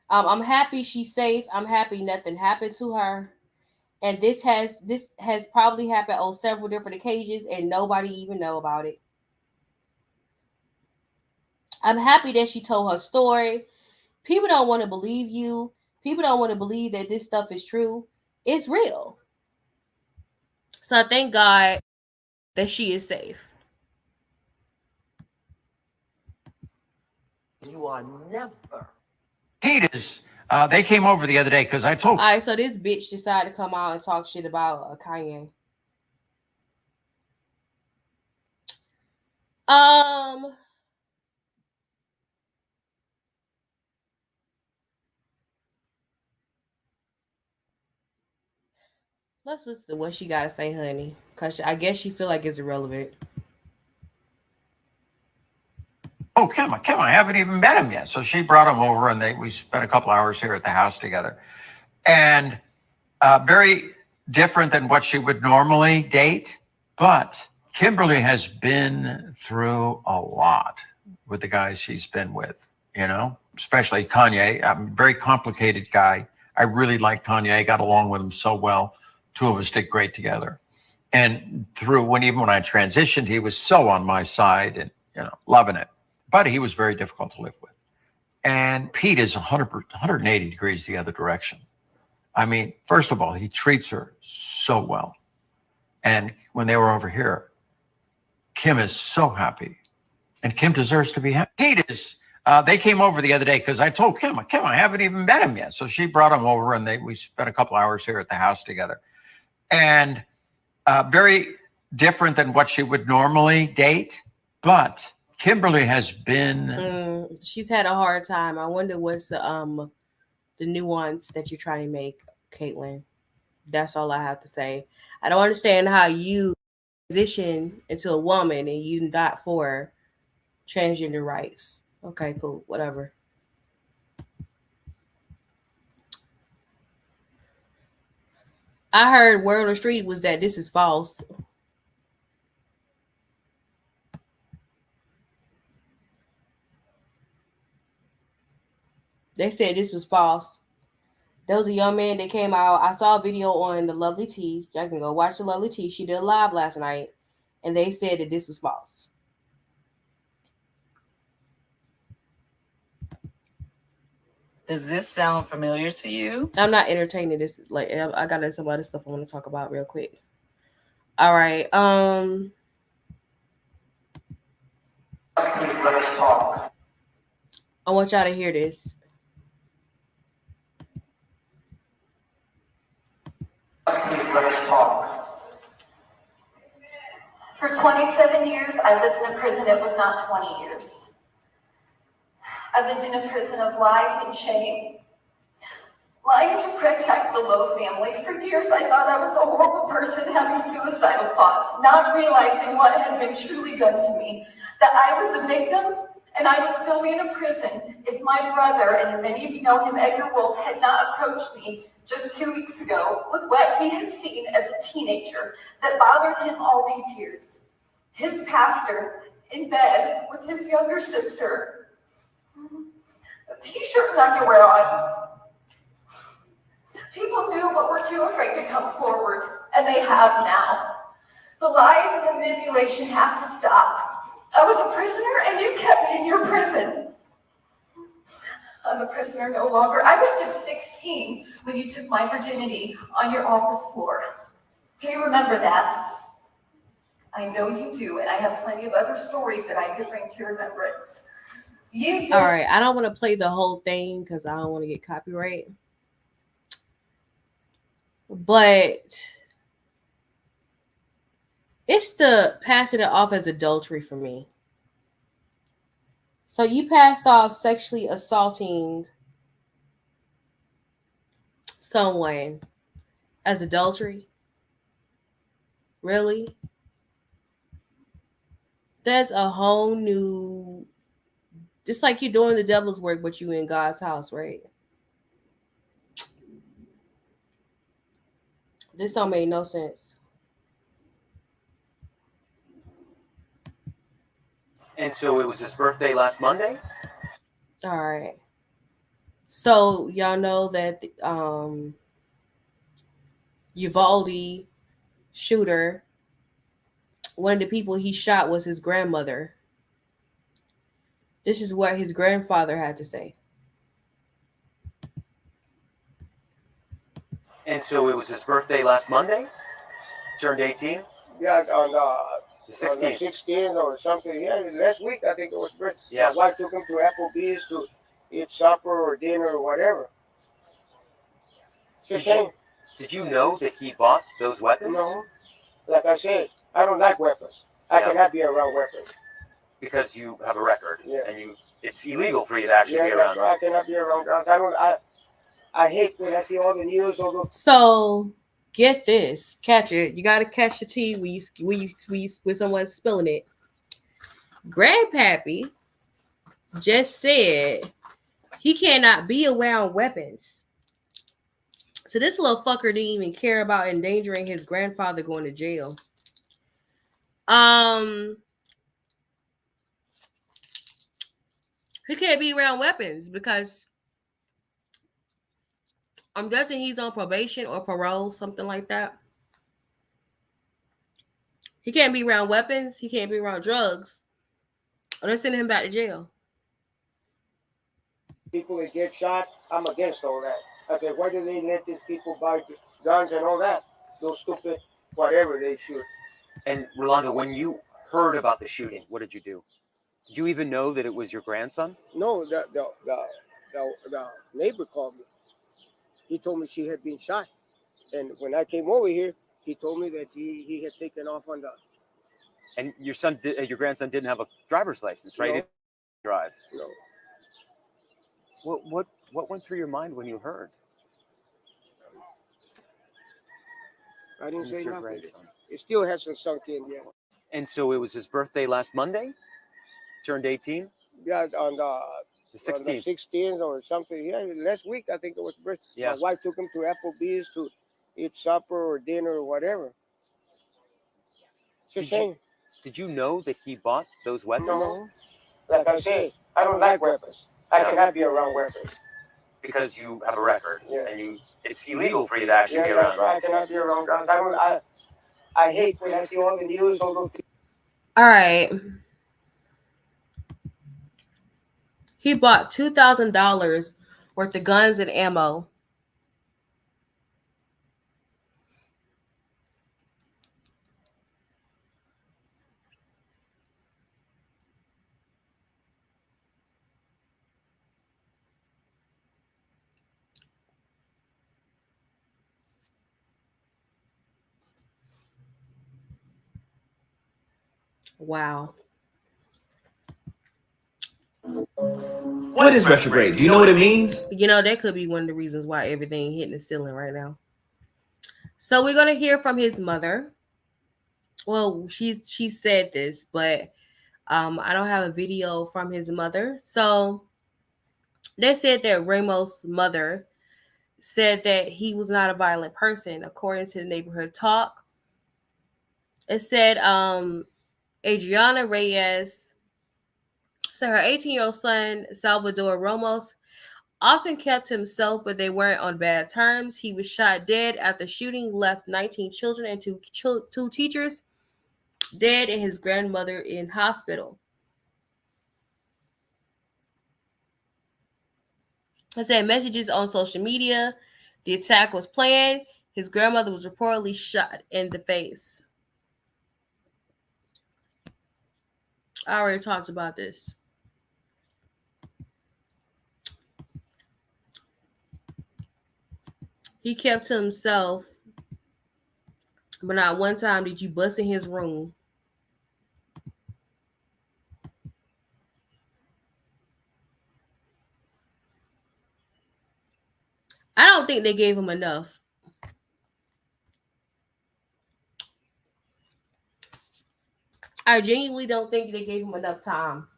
I'm happy she's safe. I'm happy nothing happened to her. And this has probably happened on several different occasions, and nobody even know about it. I'm happy that she told her story. People don't want to believe you. People don't want to believe that this stuff is true. It's real. So thank God that she is safe. You are never. Peters, they came over the other day because I told. All right, so this bitch decided to come out and talk shit about Kanye. Let's listen to what she got to say, honey, because I guess she feel like it's irrelevant. Oh, Kim, I haven't even met him yet. So she brought him over, and we spent a couple hours here at the house together. And very different than what she would normally date. But Kimberly has been through a lot with the guys she's been with, you know, especially Kanye. I'm a very complicated guy. I really like Kanye. I got along with him so well. Two of us did great together. And even when I transitioned, he was so on my side and, you know, loving it. But he was very difficult to live with. And Pete is 180 degrees the other direction. I mean, first of all, he treats her so well. And when they were over here, Kim is so happy. And Kim deserves to be happy. Pete is, they came over the other day because I told Kim, I haven't even met him yet. So she brought him over, and we spent a couple hours here at the house together. And very different than what she would normally date. But Kimberly has been. She's had a hard time. I wonder what's the nuance that you're trying to make, Caitlin. That's all I have to say. I don't understand how you transition into a woman and you not for transgender rights. Okay, cool, whatever. I heard word on the street was that this is false. They said this was false. There was a young man that came out. I saw a video on the Lovely Tea. Y'all can go watch the Lovely Tea. She did a live last night, and they said that this was false. Does this sound familiar to you? I'm not entertaining this. Like, I got some other stuff I want to talk about real quick. All right. Please let us talk. I want y'all to hear this. Please let us talk. For 27 years, I lived in a prison. It was not 20 years. I lived in a prison of lies and shame. Lying to protect the Lowe family. For years, I thought I was a horrible person having suicidal thoughts, not realizing what had been truly done to me. That I was a victim, and I would still be in a prison if my brother, and many of you know him, Edgar Wolf, had not approached me just 2 weeks ago with what he had seen as a teenager that bothered him all these years. His pastor in bed with his younger sister, a t-shirt and underwear on. People knew but were too afraid to come forward, and they have now. The lies and the manipulation have to stop. I was a prisoner and you kept me in your prison. I'm a prisoner no longer. I was just 16 when you took my virginity on your office floor. Do you remember that? I know you do, and I have plenty of other stories that I could bring to your remembrance. You do. All right, I don't want to play the whole thing because I don't want to get copyright. But it's the passing it off as adultery for me. So you passed off sexually assaulting someone as adultery? Really? That's a whole new, just like you're doing the devil's work, but you in God's house, right? This don't make no sense. And so it was his birthday last Monday? All right. So y'all know that Uvalde shooter, one of the people he shot was his grandmother. This is what his grandfather had to say. And so it was his birthday last Monday? Turned 18? Yeah, on the 16th. 16th or something. Yeah, last week I think it was birthday. Yeah. My wife took him to Applebee's to eat supper or dinner or whatever. It's a shame. Did you know that he bought those weapons? No. Like I said, I don't like weapons. I cannot be around weapons. Because you have a record. Yeah. And it's illegal for you to actually be around. That's right. I cannot be around guns. I hate when I see all the news. So get this, catch it. You gotta catch the tea when someone's spilling it. Grandpappy just said he cannot be around weapons. So this little fucker didn't even care about endangering his grandfather going to jail. He can't be around weapons because I'm guessing he's on probation or parole, something like that. He can't be around weapons. He can't be around drugs. Or they're sending him back to jail. People that get shot, I'm against all that. I said, why do they let these people buy guns and all that? Those stupid whatever they shoot. And Rolando, when you heard about the shooting, what did you do? Did you even know that it was your grandson? No, the neighbor called me. He told me she had been shot. And when I came over here, he told me that he had taken off on the... And your grandson didn't have a driver's license, right? No. He didn't drive. No. What went through your mind when you heard? I didn't It's say your nothing. grandson. It still hasn't sunk in yet. And so it was his birthday last Monday? Turned 18? Yeah, on the 16th. On the 16th or something. Yeah, last week I think it was birthday. Yeah. My wife took him to Applebee's to eat supper or dinner or whatever. It's a shame. Did you know that he bought those weapons? No. Like I said, I don't like weapons. I cannot be around weapons. Because you have a record. Yeah. And it's illegal for you to actually be Yeah, around. that's right. I cannot be around guns. I hate when I see all the news, all those people. All right. He bought $2,000 worth of guns and ammo. Wow. What is retrograde? Do you know what it means? You know, that could be one of the reasons why everything hitting the ceiling right now. So we're going to hear from his mother. Well, she said this, but I don't have a video from his mother. So they said that Ramos' mother said that he was not a violent person, according to the neighborhood talk. It said Adriana Reyes. So her 18-year-old son, Salvador Ramos, often kept to himself, but they weren't on bad terms. He was shot dead after shooting left 19 children and two teachers dead and his grandmother in hospital. I said messages on social media. The attack was planned. His grandmother was reportedly shot in the face. I already talked about this. He kept to himself, but not one time did you bust in his room. I don't think they gave him enough. I genuinely don't think they gave him enough time.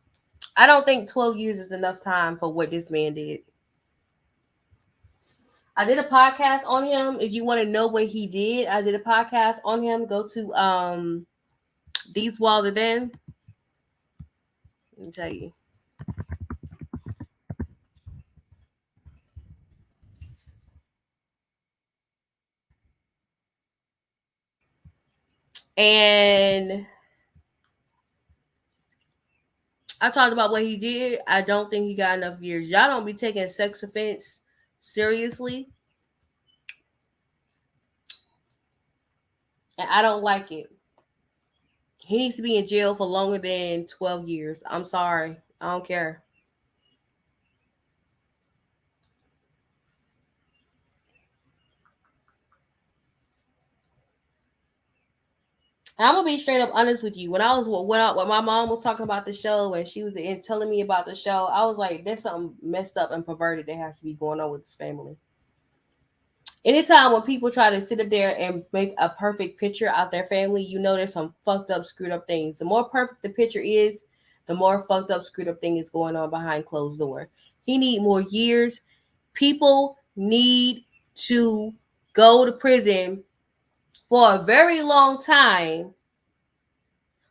I don't think 12 years is enough time for what this man did. I did a podcast on him. If you want to know what he did, I did a podcast on him. Go to These Walls Are Thin. Let me tell you. And I talked about what he did. I don't think he got enough years. Y'all don't be taking sex offense seriously. And I don't like it. He needs to be in jail for longer than 12 years. I'm sorry. I don't care. I'm gonna be straight up honest with you. When my mom was talking about the show and she was telling me about the show, I was like, "There's something messed up and perverted that has to be going on with this family." Anytime when people try to sit up there and make a perfect picture out their family, you know there's some fucked up, screwed up things. The more perfect the picture is, the more fucked up, screwed up thing is going on behind closed door. He need more years. People need to go to prison for a very long time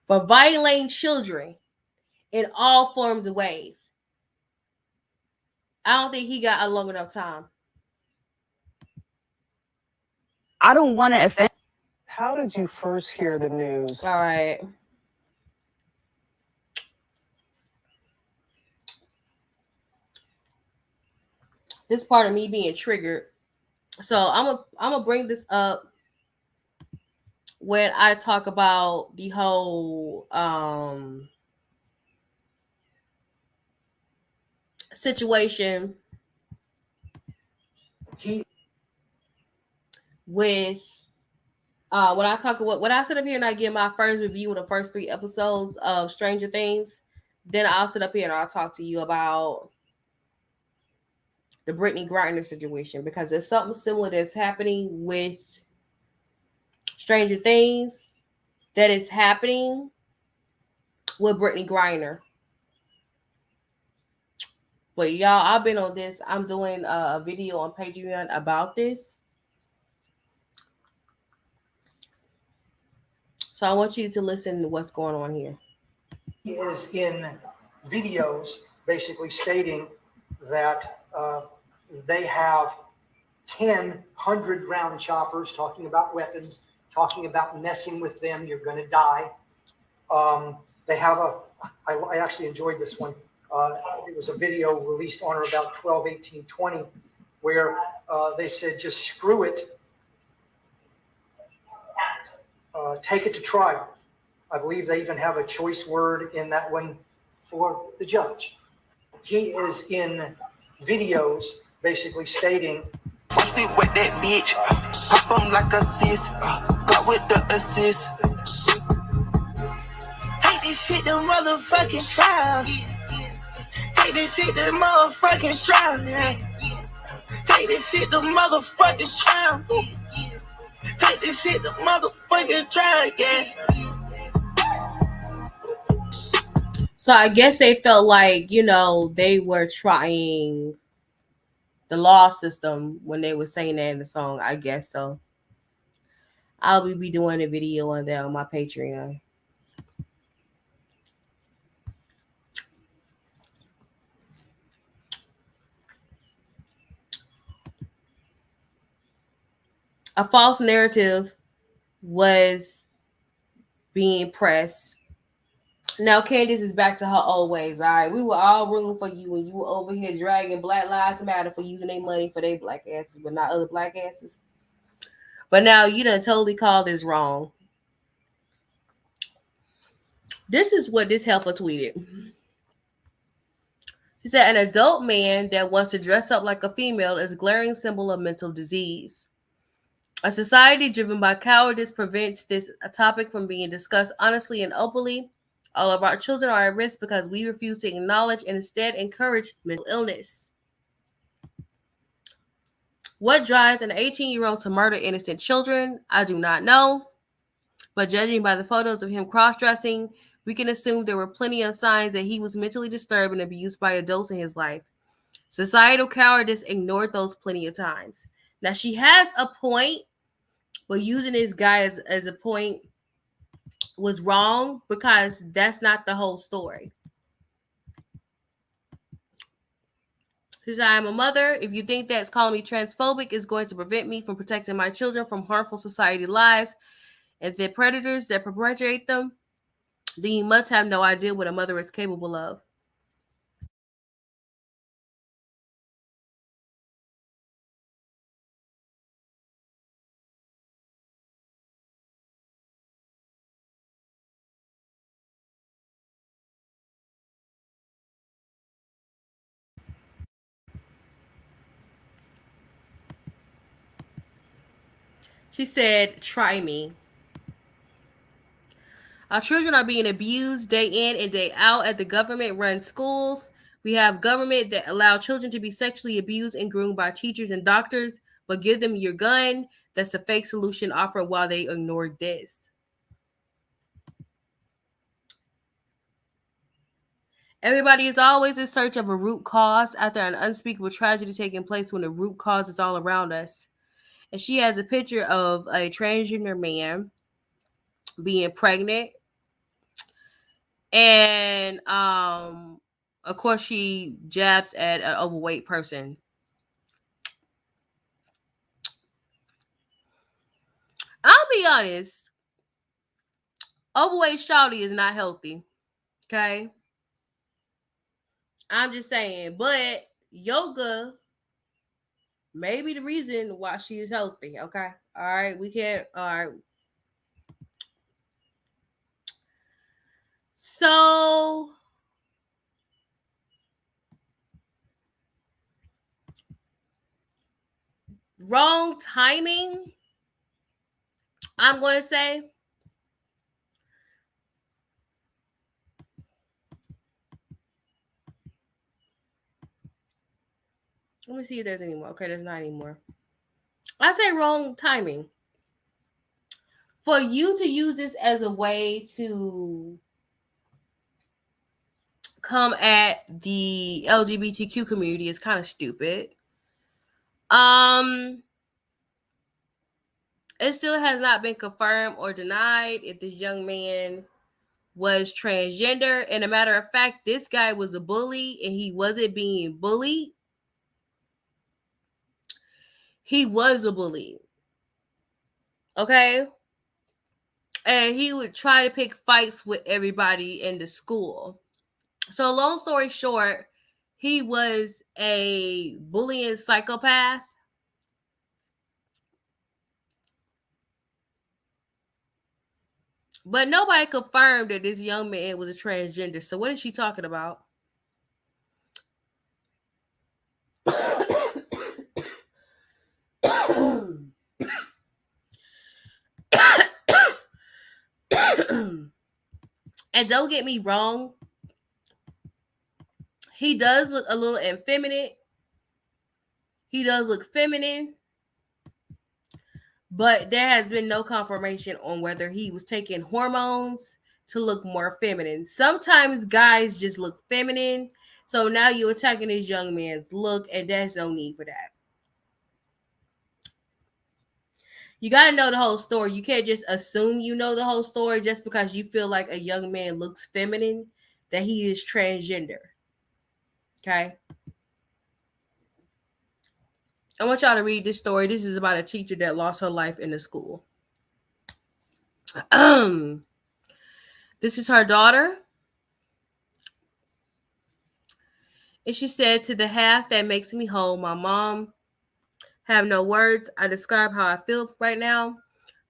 for violating children in all forms of ways. I don't think he got a long enough time. I don't want to offend. How did you first hear the news? All right. This part of me being triggered. So I'm gonna bring this up when I talk about the whole situation with when I talk about when I sit up here and I give my first review of the first 3 episodes of Stranger Things, then I'll sit up here and I'll talk to you about the Brittany Griner situation, because there's something similar that's happening with Stranger Things that is happening with Brittany Griner. But y'all, I've been on this. I'm doing a video on Patreon about this. So I want you to listen to what's going on here. He is in videos basically stating that they have 10 100-round choppers, talking about weapons, talking about messing with them, you're going to die. They have I actually enjoyed this one. It was a video released on or about 12/18/20 where they said, just screw it. Take it to trial. I believe they even have a choice word in that one for the judge. He is in videos basically stating, Once we wet that bitch, pop 'em like a sis, got with the assist. Take this shit to motherfucking trial. Take this shit to motherfucking trial, yeah. Take this shit to motherfucking trial. Take this shit to motherfucking trial, yeah. So I guess they felt like, they were trying the law system when they were saying that in the song. I guess so. I'll be doing a video on that on my Patreon. a false narrative was being pressed. Now Candace is back to her old ways. All right, we were all rooting for you when you were over here dragging Black Lives Matter for using their money for their black asses, but not other black asses. But now you done totally called this wrong. This is what this heifer tweeted. She said, an adult man that wants to dress up like a female is a glaring symbol of mental disease. A society driven by cowardice prevents this topic from being discussed honestly and openly. All of our children are at risk because we refuse to acknowledge and instead encourage mental illness. What drives an 18-year-old to murder innocent children? I do not know. But judging by the photos of him cross-dressing, we can assume there were plenty of signs that he was mentally disturbed and abused by adults in his life. Societal cowardice ignored those plenty of times. Now, she has a point, but using this guy as a point was wrong because that's not the whole story. She said, I'm a mother. If you think that's calling me transphobic is going to prevent me from protecting my children from harmful society lies and the predators that perpetrate them, then you must have no idea what a mother is capable of. She said, try me. Our children are being abused day in and day out at the government-run schools. We have government that allow children to be sexually abused and groomed by teachers and doctors, but give them your gun. That's a fake solution offered while they ignore this. Everybody is always in search of a root cause after an unspeakable tragedy taking place when the root cause is all around us. And she has a picture of a transgender man being pregnant. And of course she jabs at an overweight person. I'll be honest, overweight shawty is not healthy. Okay, I'm just saying, but yoga may be the reason why she is healthy. Okay, all right, we can't. All right. So wrong timing, I'm going to say. Let me see if there's any more. Okay, there's not any more. I say wrong timing. For you to use this as a way to come at the LGBTQ community is kind of stupid. It still has not been confirmed or denied if this young man was transgender. And a matter of fact, this guy was a bully and he wasn't being bullied. He was a bully. Okay? And he would try to pick fights with everybody in the school. So long story short, he was a bullying psychopath. But nobody confirmed that this young man was a transgender. So what is she talking about? And don't get me wrong, he does look a little effeminate. He does look feminine. But there has been no confirmation on whether he was taking hormones to look more feminine. Sometimes guys just look feminine. So now you're attacking this young man's look, and there's no need for that. You got to know the whole story. You can't just assume you know the whole story just because you feel like a young man looks feminine, that he is transgender. Okay? I want y'all to read this story. This is about a teacher that lost her life in the school. This is her daughter. And she said, to the half that makes me whole, my mom, have no words. I describe how I feel right now.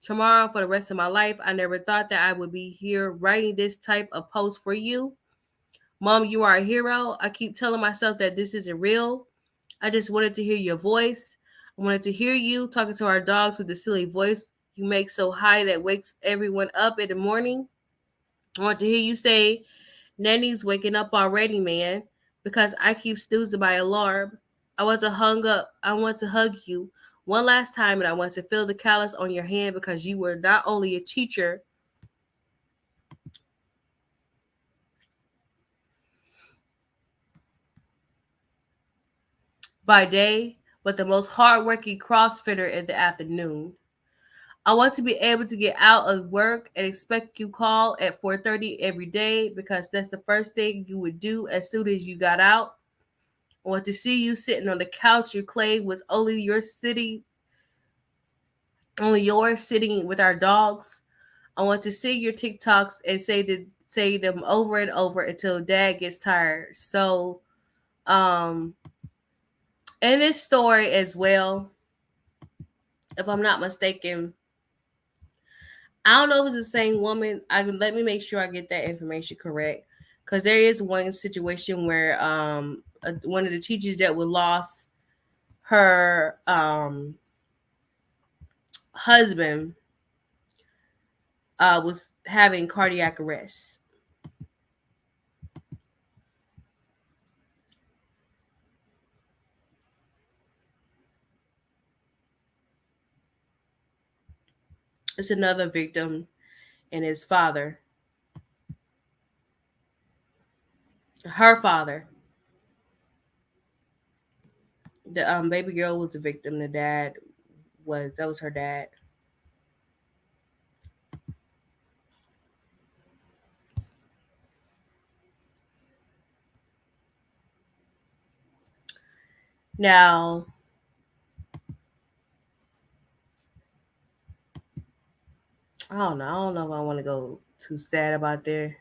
Tomorrow, for the rest of my life, I never thought that I would be here writing this type of post for you. Mom, you are a hero. I keep telling myself that this isn't real. I just wanted to hear your voice. I wanted to hear you talking to our dogs with the silly voice you make so high that wakes everyone up in the morning. I want to hear you say, Nanny's waking up already, man, because I keep snoozing my alarm. I want to hug you one last time, and I want to feel the callus on your hand because you were not only a teacher, by day, but the most hardworking CrossFitter in the afternoon. I want to be able to get out of work and expect you call at 4:30 every day because that's the first thing you would do as soon as you got out. I want to see you sitting on the couch you claimed was only yours sitting with our dogs. I want to see your TikToks and say them over and over until Dad gets tired. So, in this story as well, if I'm not mistaken, I don't know if it's the same woman. Let me make sure I get that information correct, because there is one situation where one of the teachers that was lost her husband was having cardiac arrest. It's another victim and his father. Her father. The baby girl was the victim. The dad was her dad. Now, I don't know. I don't know if I want to go too sad about there.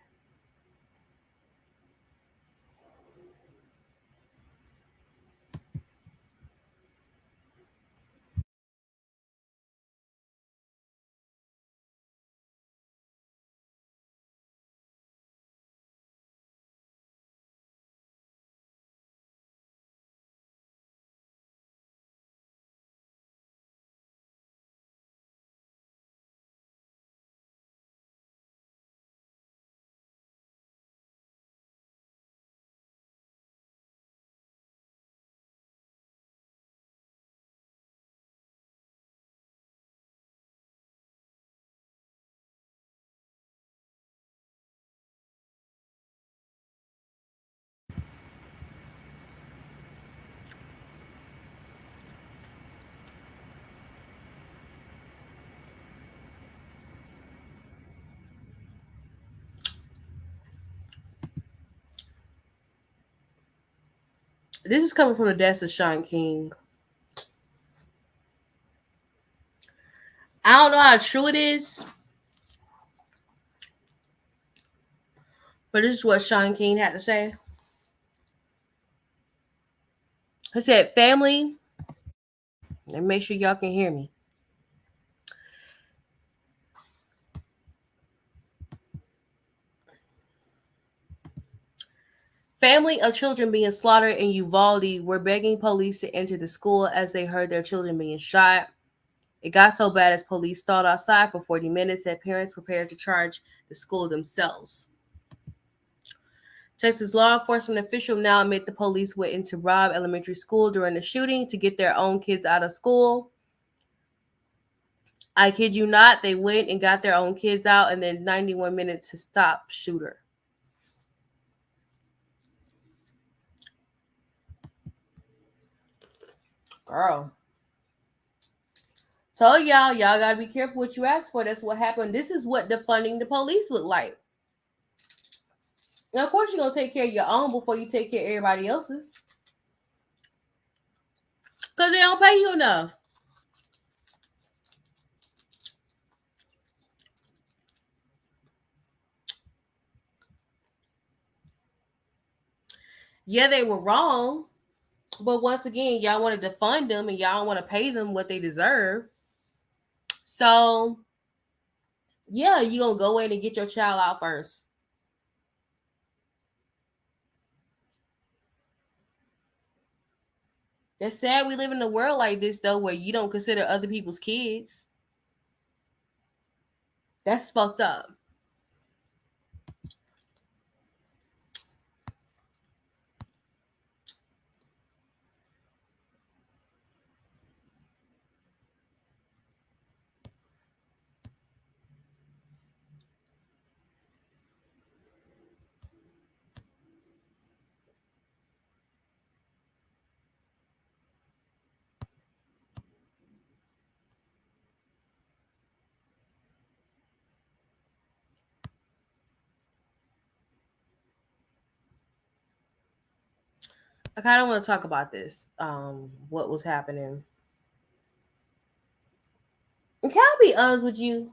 This is coming from the desk of Sean King. I don't know how true it is, but this is what Sean King had to say. He said, family, and make sure y'all can hear me. Family of children being slaughtered in Uvalde were begging police to enter the school as they heard their children being shot. It got so bad as police stalled outside for 40 minutes that parents prepared to charge the school themselves. Texas law enforcement officials now admit the police went into Robb Elementary School during the shooting to get their own kids out of school. I kid you not, they went and got their own kids out and then 91 minutes to stop shooter. Girl. So y'all gotta be careful what you ask for. That's what happened. This is what defunding the police look like. Now, of course, you're gonna take care of your own before you take care of everybody else's. Because they don't pay you enough. Yeah, they were wrong. But once again, y'all want to defund them and y'all want to pay them what they deserve. So, yeah, you're going to go in and get your child out first. It's sad we live in a world like this, though, where you don't consider other people's kids. That's fucked up. I kind of want to talk about this, what was happening. And can I be honest with you?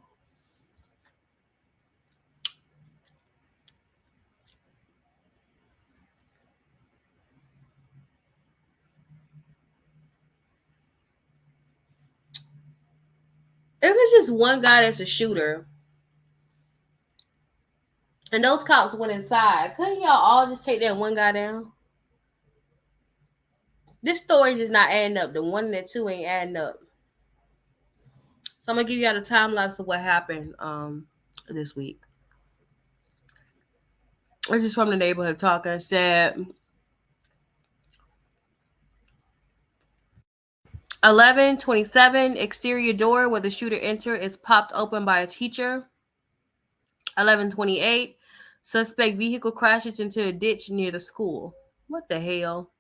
If it's just one guy that's a shooter, and those cops went inside, couldn't y'all all just take that one guy down? This story is just not adding up. The 1 and the 2 ain't adding up. So I'm gonna give y'all the time lapse of what happened this week. This is from the neighborhood talker. Said 11:27 exterior door where the shooter entered is popped open by a teacher. 11:28 suspect vehicle crashes into a ditch near the school. What the hell?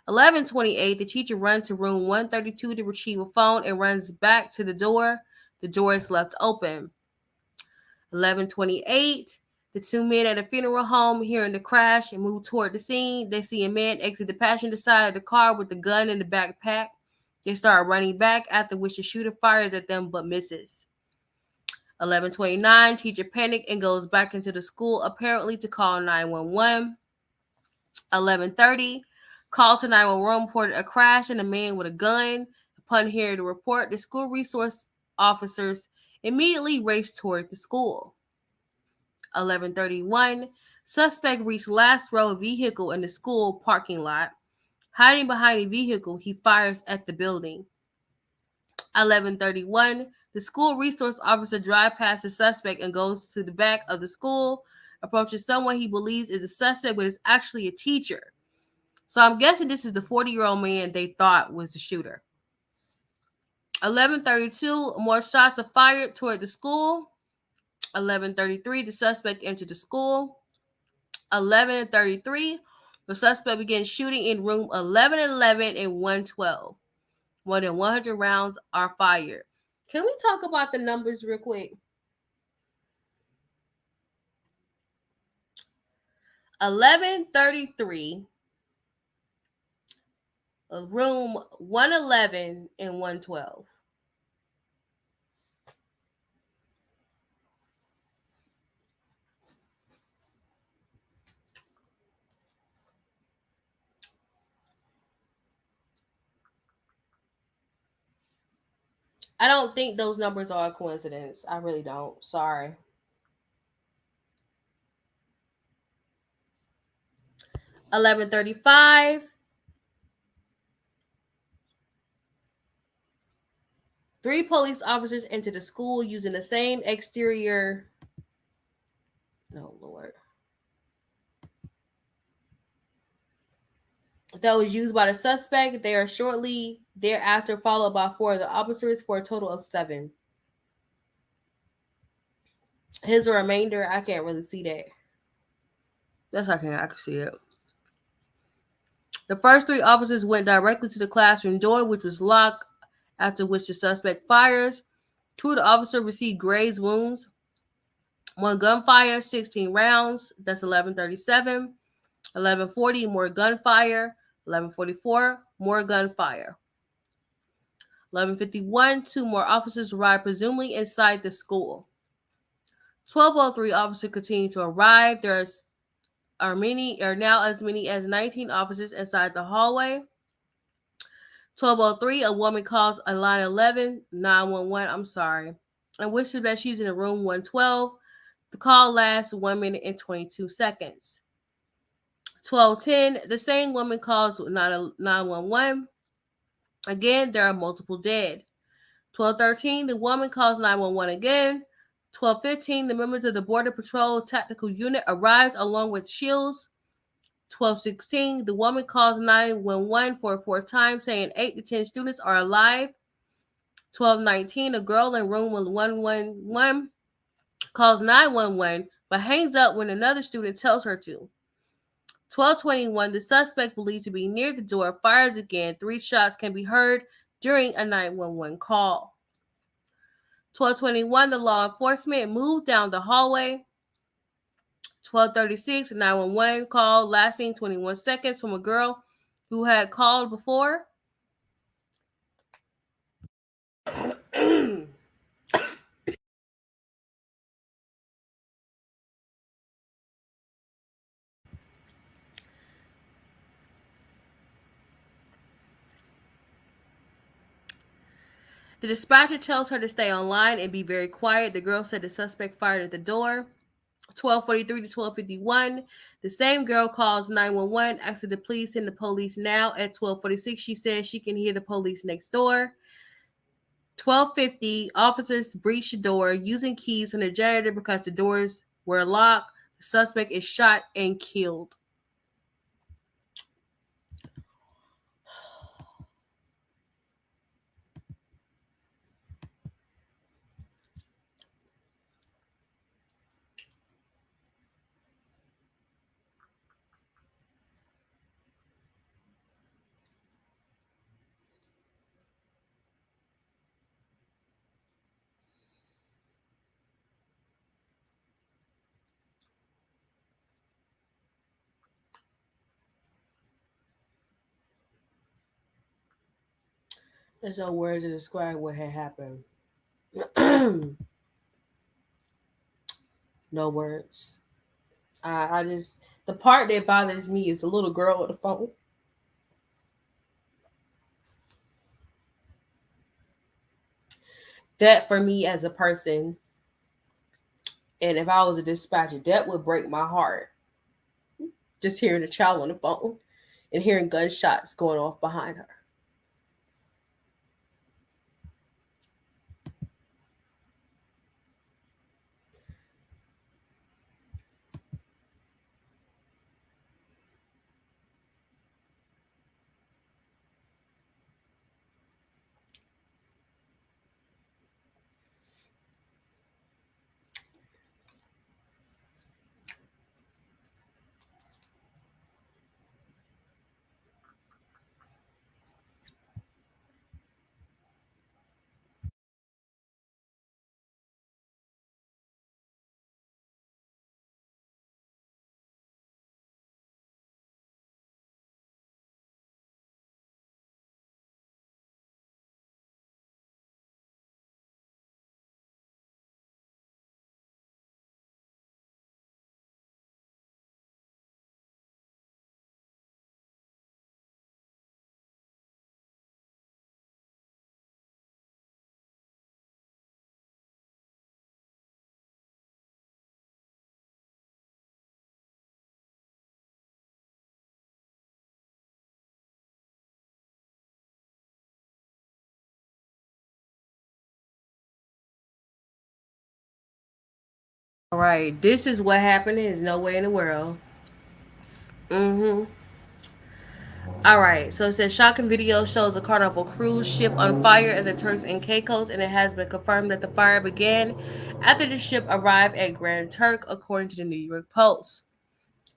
11:28 the teacher runs to room 132 to retrieve a phone and runs back to the door. The door is left open. 11:28 the two men at a funeral home hearing the crash and move toward the scene. They see a man exit the passenger side of the car with the gun in the backpack. They start running back, after which the shooter fires at them but misses. 11:29 teacher panics and goes back into the school, apparently to call 911. 11:30 call to 911 reported a crash and a man with a gun. Upon hearing the report, the school resource officers immediately raced toward the school. 11:31 suspect reached last row vehicle in the school parking lot. Hiding behind a vehicle, he fires at the building. 11:31 the school resource officer drives past the suspect and goes to the back of the school, approaches someone he believes is a suspect, but is actually a teacher. So I'm guessing this is the 40-year-old man they thought was the shooter. 11:32 more shots are fired toward the school. 11:33 the suspect entered the school. 11:33 the suspect begins shooting in room 1111 and 112. More than 100 rounds are fired. Can we talk about the numbers real quick? 11:33 room 111 and 112. I don't think those numbers are a coincidence. I really don't. Sorry. $11:35. 3 police officers entered the school using the same exterior. Oh, Lord. That was used by the suspect. They are shortly thereafter followed by 4 of the officers for a total of 7. Here's a remainder. I can't really see that. That's okay. I can see it. The first 3 officers went directly to the classroom door, which was locked, after which the suspect fires. 2 of the officers received graze wounds. 1 gunfire, 16 rounds. That's 11:37. 11:40 more gunfire. 11:44, more gunfire. 11:51, 2 more officers arrived, presumably inside the school. 12:03, officers continue to arrive. There are now as many as 19 officers inside the hallway. 12:03, a woman calls a line 911. I'm sorry, and wishes that she's in a room 112. The call lasts 1 minute and 22 seconds. 12:10, the same woman calls 911. Again, there are multiple dead. 12:13, the woman calls 911 again. 12:15, the members of the Border Patrol Tactical Unit arrives along with shields. 12:16, the woman calls 911 for a fourth time, saying 8 to 10 students are alive. 12:19, a girl in room 111 calls 911, but hangs up when another student tells her to. 12:21, the suspect believed to be near the door fires again. 3 shots can be heard during a 911 call. 12:21, the law enforcement moved down the hallway. 12:36, a 911 call lasting 21 seconds from a girl who had called before. The dispatcher tells her to stay online and be very quiet. The girl said the suspect fired at the door. 12:43 to 12:51, the same girl calls 911, asking to please send the police now. At 12:46, she says she can hear the police next door. 12:50, officers breach the door using keys from the janitor because the doors were locked. The suspect is shot and killed. There's no words to describe what had happened. No words. I just, the part that bothers me is the little girl on the phone. That for me as a person, and if I was a dispatcher, that would break my heart. Just hearing a child on the phone and hearing gunshots going off behind her. All right, this is what happened. There's no way in the world. All right, so it says shocking video shows a Carnival cruise ship on fire in the Turks and Caicos, and it has been confirmed that the fire began after the ship arrived at Grand Turk, according to the New York Post.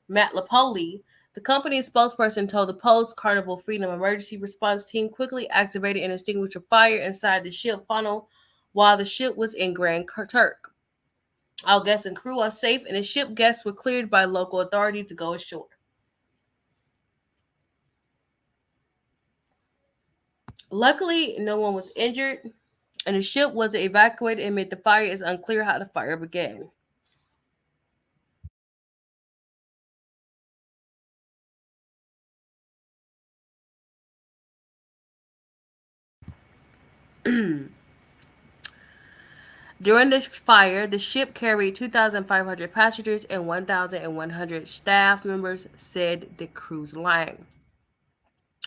Matt Lapoli, the company's spokesperson, told the Post Carnival Freedom Emergency Response Team quickly activated and extinguished a fire inside the ship funnel while the ship was in Grand Turk. All guests and crew are safe, and the ship guests were cleared by local authorities to go ashore. Luckily, no one was injured, and the ship was evacuated amid the fire. It's unclear how the fire began. During the fire, the ship carried 2,500 passengers and 1,100 staff members, said the cruise line.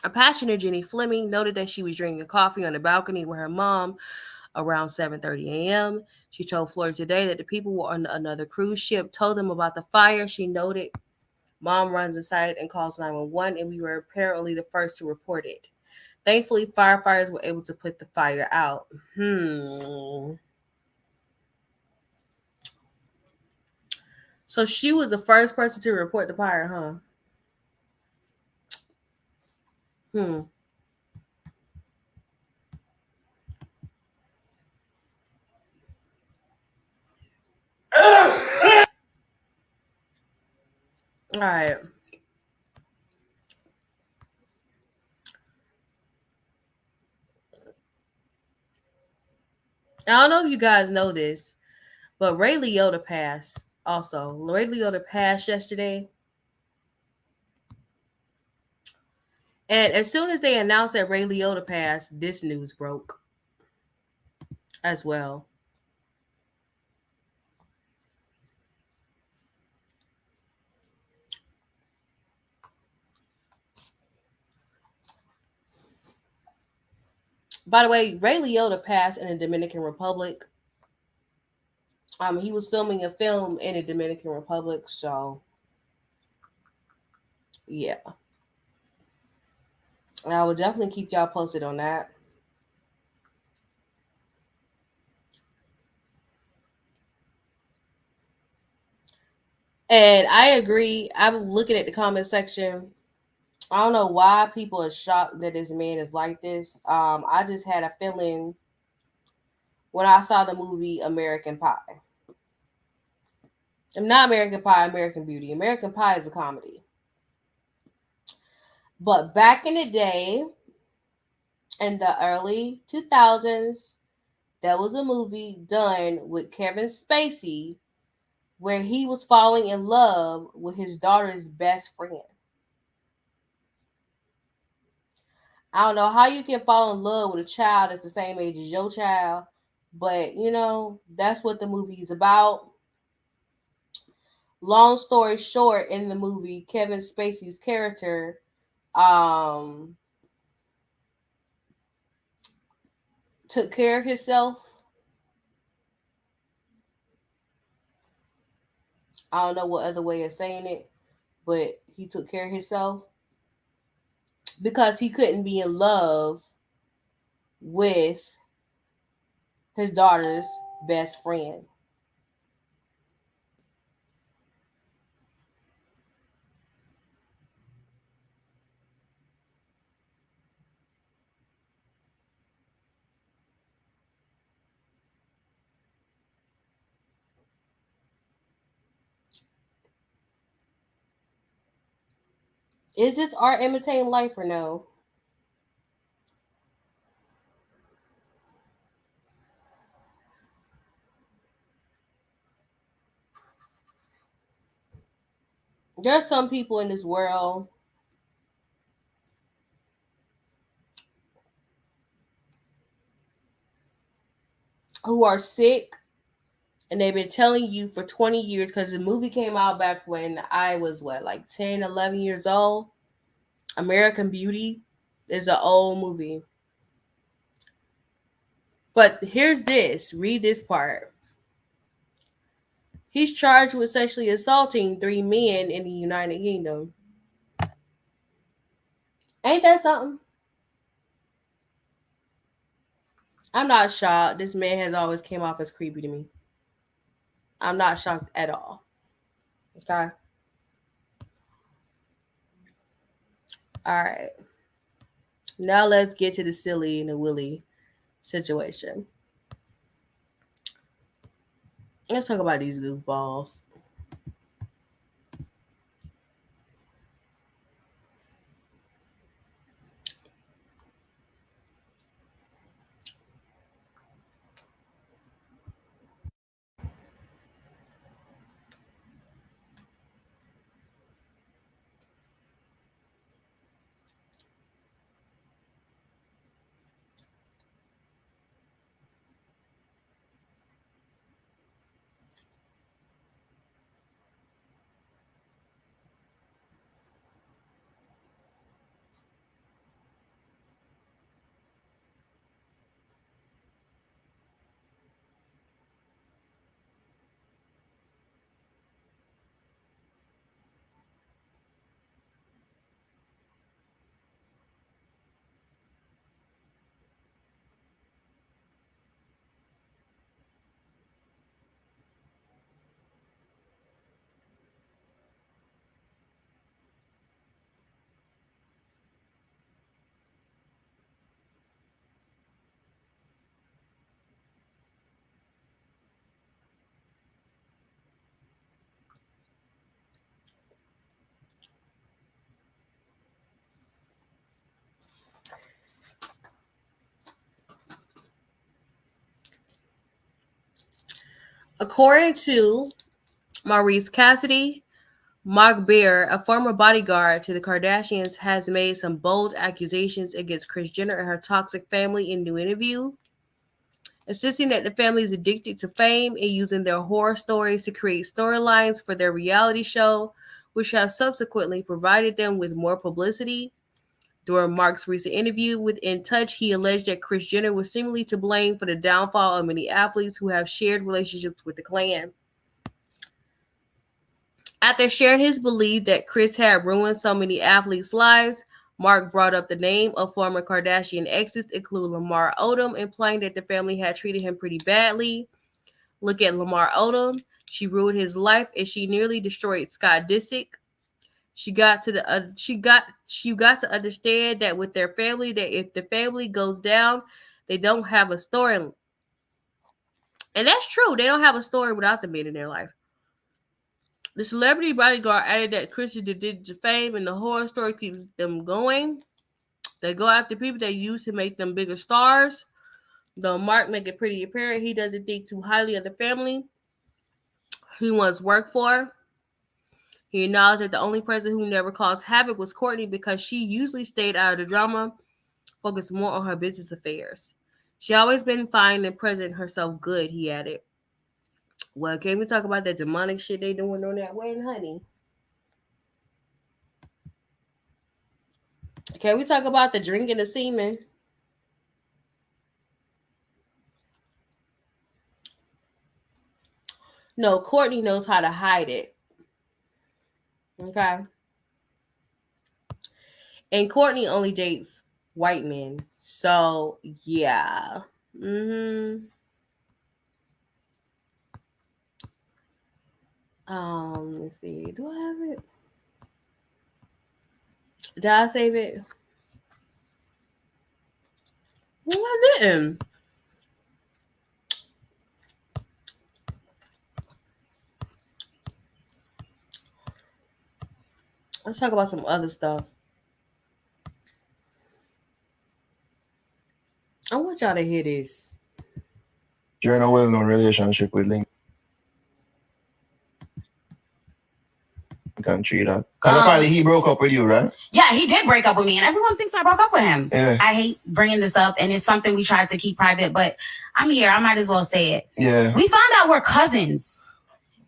A passenger, Jenny Fleming, noted that she was drinking coffee on the balcony with her mom around 7:30 a.m. She told Florida Today that the people were on another cruise ship told them about the fire. She noted, "Mom runs inside and calls 911, and we were apparently the first to report it. Thankfully, firefighters were able to put the fire out." So she was the first person to report the fire, huh? All right. I don't know if you guys know this, but Ray Liotta passed also. Ray Liotta passed yesterday. And as soon as they announced that Ray Liotta passed, this news broke as well. By the way, Ray Liotta passed in the Dominican Republic. He was filming a film in the Dominican Republic, so yeah. And I will definitely keep y'all posted on that. And I agree. I'm looking at the comment section. I don't know why people are shocked that this man is like this. I just had a feeling when I saw the movie American Pie. Not American Pie, American Beauty. American Pie is a comedy. But back in the day, in the early 2000s, there was a movie done with Kevin Spacey where he was falling in love with his daughter's best friend. I don't know how you can fall in love with a child that's the same age as your child, but that's what the movie is about. Long story short, in the movie, Kevin Spacey's character took care of himself. I don't know what other way of saying it, but he took care of himself because he couldn't be in love with his daughter's best friend. Is this art imitating life or no? There are some people in this world who are sick, and they've been telling you for 20 years, because the movie came out back when I was 10, 11 years old. American Beauty is an old movie. But here's this. Read this part. He's charged with sexually assaulting 3 men in the United Kingdom. Ain't that something? I'm not shocked. This man has always came off as creepy to me. I'm not shocked at all. Okay? All right. Now let's get to the silly and the Willie situation. Let's talk about these goofballs. According to Maurice Cassidy, Mark Bear, a former bodyguard to the Kardashians, has made some bold accusations against Kris Jenner and her toxic family in a new interview, insisting that the family is addicted to fame and using their horror stories to create storylines for their reality show, which has subsequently provided them with more publicity. During Mark's recent interview with In Touch, he alleged that Kris Jenner was seemingly to blame for the downfall of many athletes who have shared relationships with the clan. After sharing his belief that Kris had ruined so many athletes' lives, Mark brought up the name of former Kardashian exes, including Lamar Odom, implying that the family had treated him pretty badly. Look at Lamar Odom. She ruined his life and she nearly destroyed Scott Disick. She got to understand that with their family, that if the family goes down, they don't have a story. And that's true. They don't have a story without the men in their life. The celebrity bodyguard added that Kris is addicted to fame and the horror story keeps them going. They go after people they use to make them bigger stars. Though Mark make it pretty apparent he doesn't think too highly of the family he once worked for. He acknowledged that the only person who never caused havoc was Kourtney because she usually stayed out of the drama, focused more on her business affairs. She always been fine and present herself good, he added. Well, can we talk about that demonic shit they doing on that wedding, honey? Can we talk about the drinking the semen? No, Kourtney knows how to hide it. Okay. And Kourtney only dates white men. So, yeah. Let's see. Do I have it? Did I save it? No, I didn't. Let's talk about some other stuff. I want y'all to hear this. You're in a well-known relationship with Lincoln Trina. Because apparently he broke up with you, right? Yeah, he did break up with me, and everyone thinks I broke up with him. Yeah. I hate bringing this up, and it's something we tried to keep private, but I'm here. I might as well say it. Yeah. We found out we're cousins.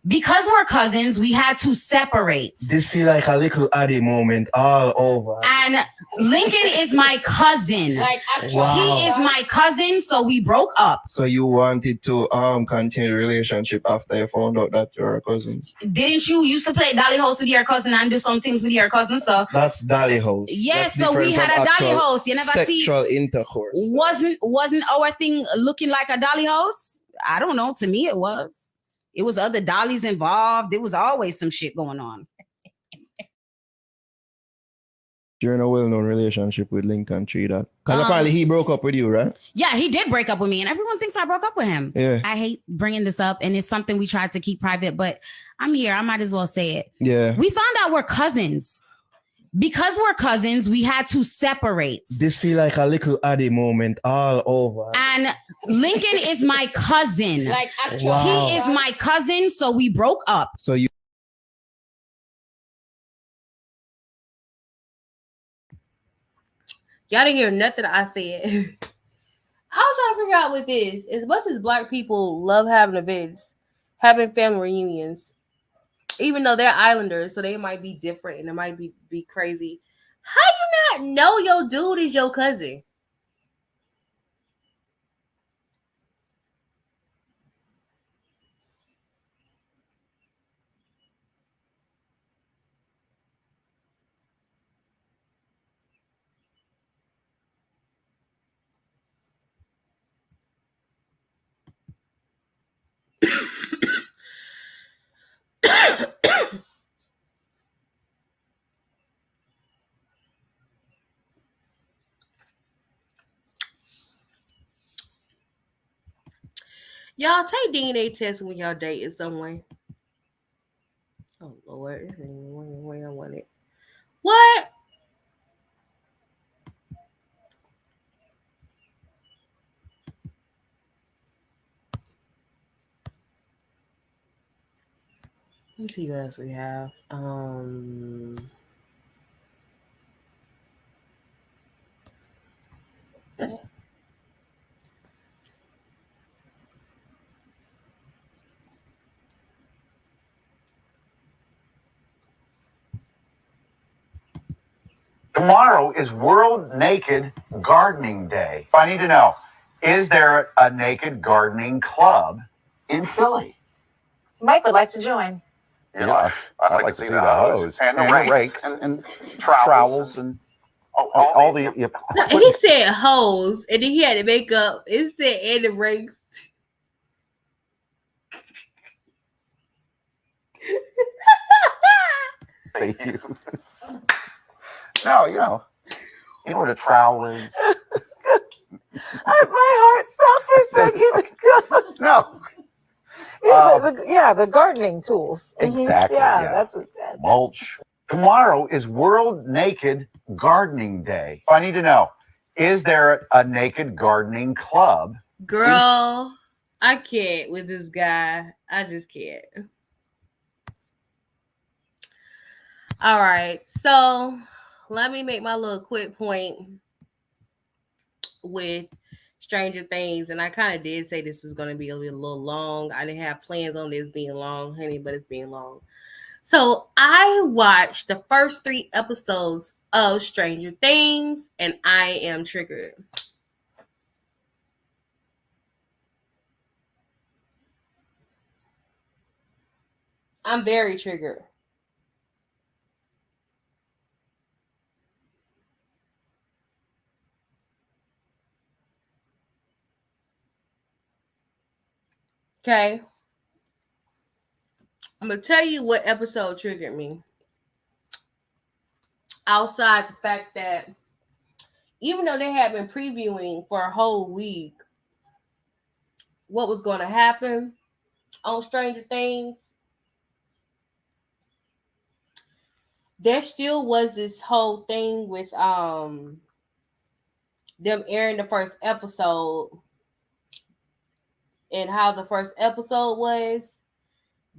Because we're cousins, we had to separate. This feel like a little Addy moment all over. And Lincoln is my cousin. Wow. He is my cousin, so we broke up. So you wanted to continue the relationship after you found out that you're cousins? Didn't you used to play dolly host with your cousin and do some things with your cousin? So that's dolly host. Yes, That's so we different had from a dolly actual host. You never see sexual intercourse. Wasn't our thing looking like a dolly host? I don't know. To me, it was. It was other dollies involved. There was always some shit going on. You're in a well-known relationship with Lincoln Trina. Because apparently he broke up with you, right? Yeah, he did break up with me, and everyone thinks I broke up with him. Yeah. I hate bringing this up, and it's something we tried to keep private, but I'm here. I might as well say it. Yeah. We found out we're cousins. Because we're cousins, we had to separate. This feel like a little Addy moment all over. And Lincoln is my cousin. Wow. He is my cousin, so we broke up. So you Y'all didn't hear nothing I said. I was trying to figure out with this. As much as Black people love having events, having family reunions, even though they're islanders, so they might be different and it might be crazy. How you not know your dude is your cousin? Y'all take DNA tests when y'all dating someone. Oh Lord, this ain't the way I want it. What? Let's see what else we have. Tomorrow is World Naked Gardening Day. I need to know, is there a naked gardening club in Philly? Mike would like to join. Yeah, I'd like to see the hose and the rakes and trowels and all the. No, he said hose, and then he had to make up. It said and the rakes. They use. No, you know what a trowel is. My heart stopped for a second. No. The gardening tools. Exactly. Yeah, that's what. Mulch. Tomorrow is World Naked Gardening Day. I need to know, is there a naked gardening club? Girl, I can't with this guy. I just can't. All right, so let me make my little quick point with Stranger Things, and I kind of did say this was going to be a little long. I didn't have plans on this being long, honey, but it's being long. So I watched the first 3 episodes of Stranger Things, and I am triggered. I'm very triggered. Okay. I'm going to tell you what episode triggered me. Outside the fact that even though they had been previewing for a whole week what was going to happen on Stranger Things, there still was this whole thing with them airing the first episode and how the first episode was.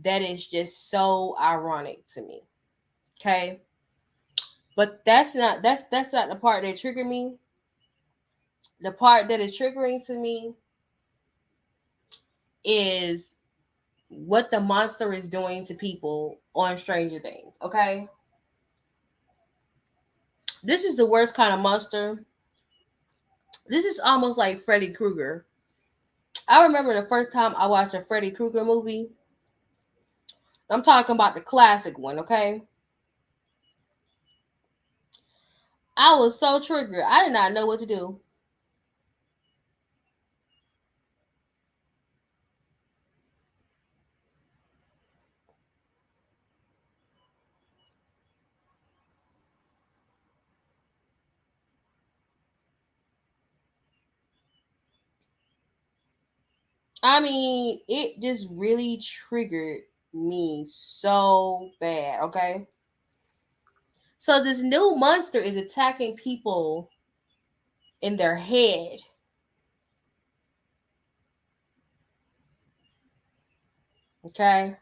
That is just so ironic to me. Okay. But that's not the part that triggered me. The part that is triggering to me is what the monster is doing to people on Stranger Things. Okay. This is the worst kind of monster. This is almost like Freddy Krueger. I remember the first time I watched a Freddy Krueger movie. I'm talking about the classic one, okay? I was so triggered. I did not know what to do. I mean, it just really triggered me so bad, okay? So this new monster is attacking people in their head. Okay?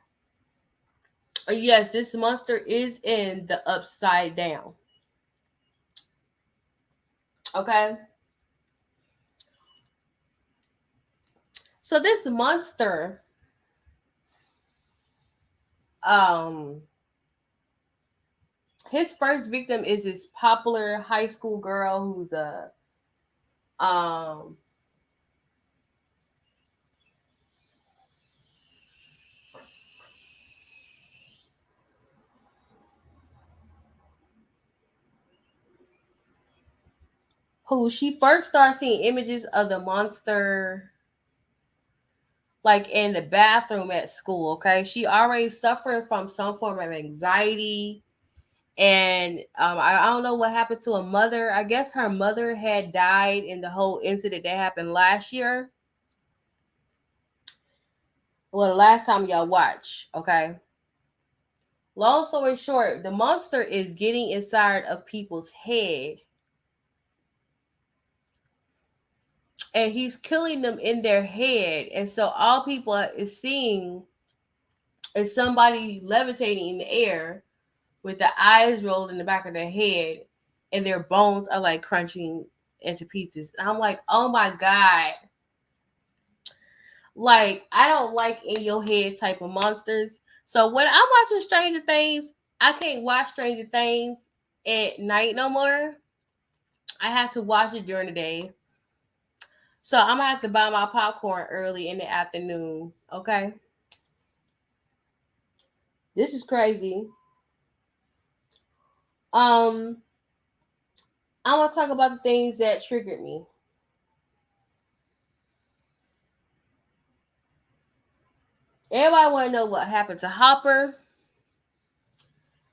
Yes, this monster is in the Upside Down. Okay? So this monster his first victim is this popular high school girl who's a who she first starts seeing images of the monster like in the bathroom at school. Okay, she already suffering from some form of anxiety, and I don't know what happened to her mother. I guess her mother had died in the whole incident that happened last year. Well, the last time y'all watched, okay. Long story short, the monster is getting inside of people's head. And he's killing them in their head. And so all people is seeing is somebody levitating in the air with the eyes rolled in the back of their head and their bones are like crunching into pieces. And I'm like, oh my God. Like, I don't like in your head type of monsters. So when I'm watching Stranger Things, I can't watch Stranger Things at night no more. I have to watch it during the day. So I'm gonna have to buy my popcorn early in the afternoon. Okay. This is crazy. I want to talk about the things that triggered me. Everybody want to know what happened to Hopper.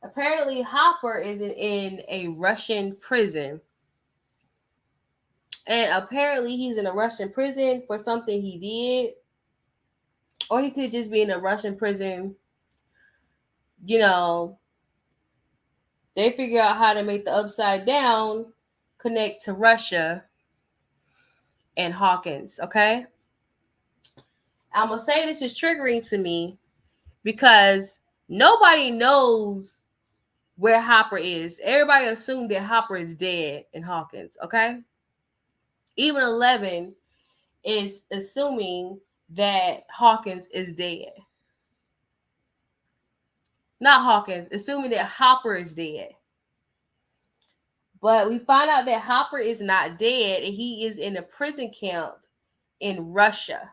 Apparently, Hopper is in a Russian prison. And apparently, he's in a Russian prison for something he did. Or he could just be in a Russian prison. You know, they figure out how to make the Upside Down connect to Russia and Hawkins, okay? I'm going to say this is triggering to me because nobody knows where Hopper is. Everybody assumed that Hopper is dead in Hawkins, okay? Even 11 is assuming that Hawkins is dead. Not Hawkins, assuming that Hopper is dead. But we find out that Hopper is not dead and he is in a prison camp in Russia.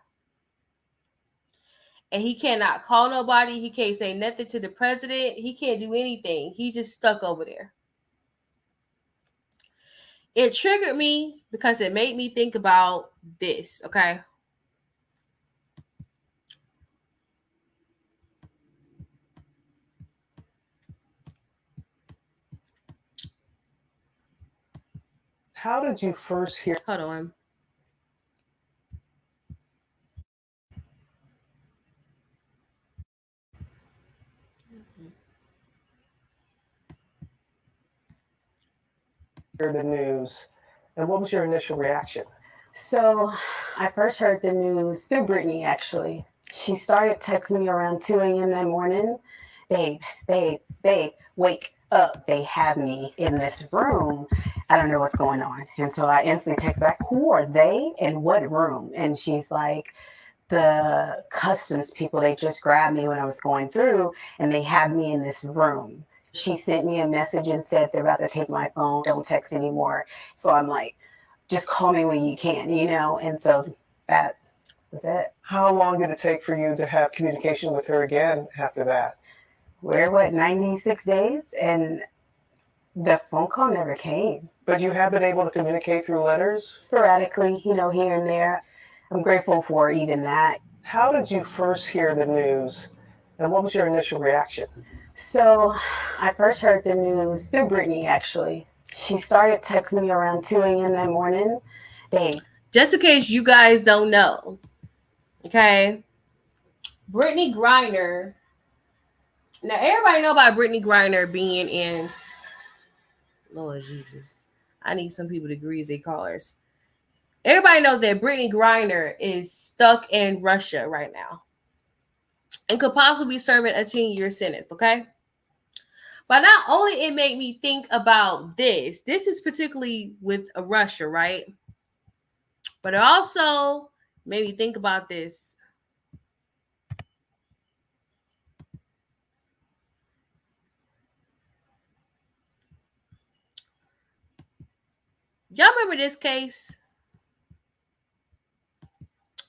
And he cannot call nobody. He can't say nothing to the president. He can't do anything. He's just stuck over there. It triggered me because it made me think about this, okay? How did you first hear? Hold on. Hear the news, and what was your initial reaction? So I first heard the news through Brittany, actually. She started texting me around 2 a.m. that morning. Babe, wake up. They have me in this room. I don't know what's going on. And so I instantly text back, who are they and what room? And she's like, the customs people, they just grabbed me when I was going through and they have me in this room. She sent me a message and said they're about to take my phone, don't text anymore. So I'm like, just call me when you can, you know? And so that was it. How long did it take for you to have communication with her again after that? We're 96 days? And the phone call never came. But you have been able to communicate through letters? Sporadically, you know, here and there. I'm grateful for even that. How did you first hear the news? And what was your initial reaction? So I first heard the news through Brittany, actually. She started texting me around 2 a.m. that morning. Babe. Just in case you guys don't know, okay? Brittany Griner. Now, everybody know about Brittany Griner being in... Lord Jesus. I need some people to agree as they callers. Everybody knows that Brittany Griner is stuck in Russia right now and could possibly be serving a 10-year sentence, okay? But not only it made me think about this is particularly with Russia, right? But it also made me think about this. Y'all remember this case?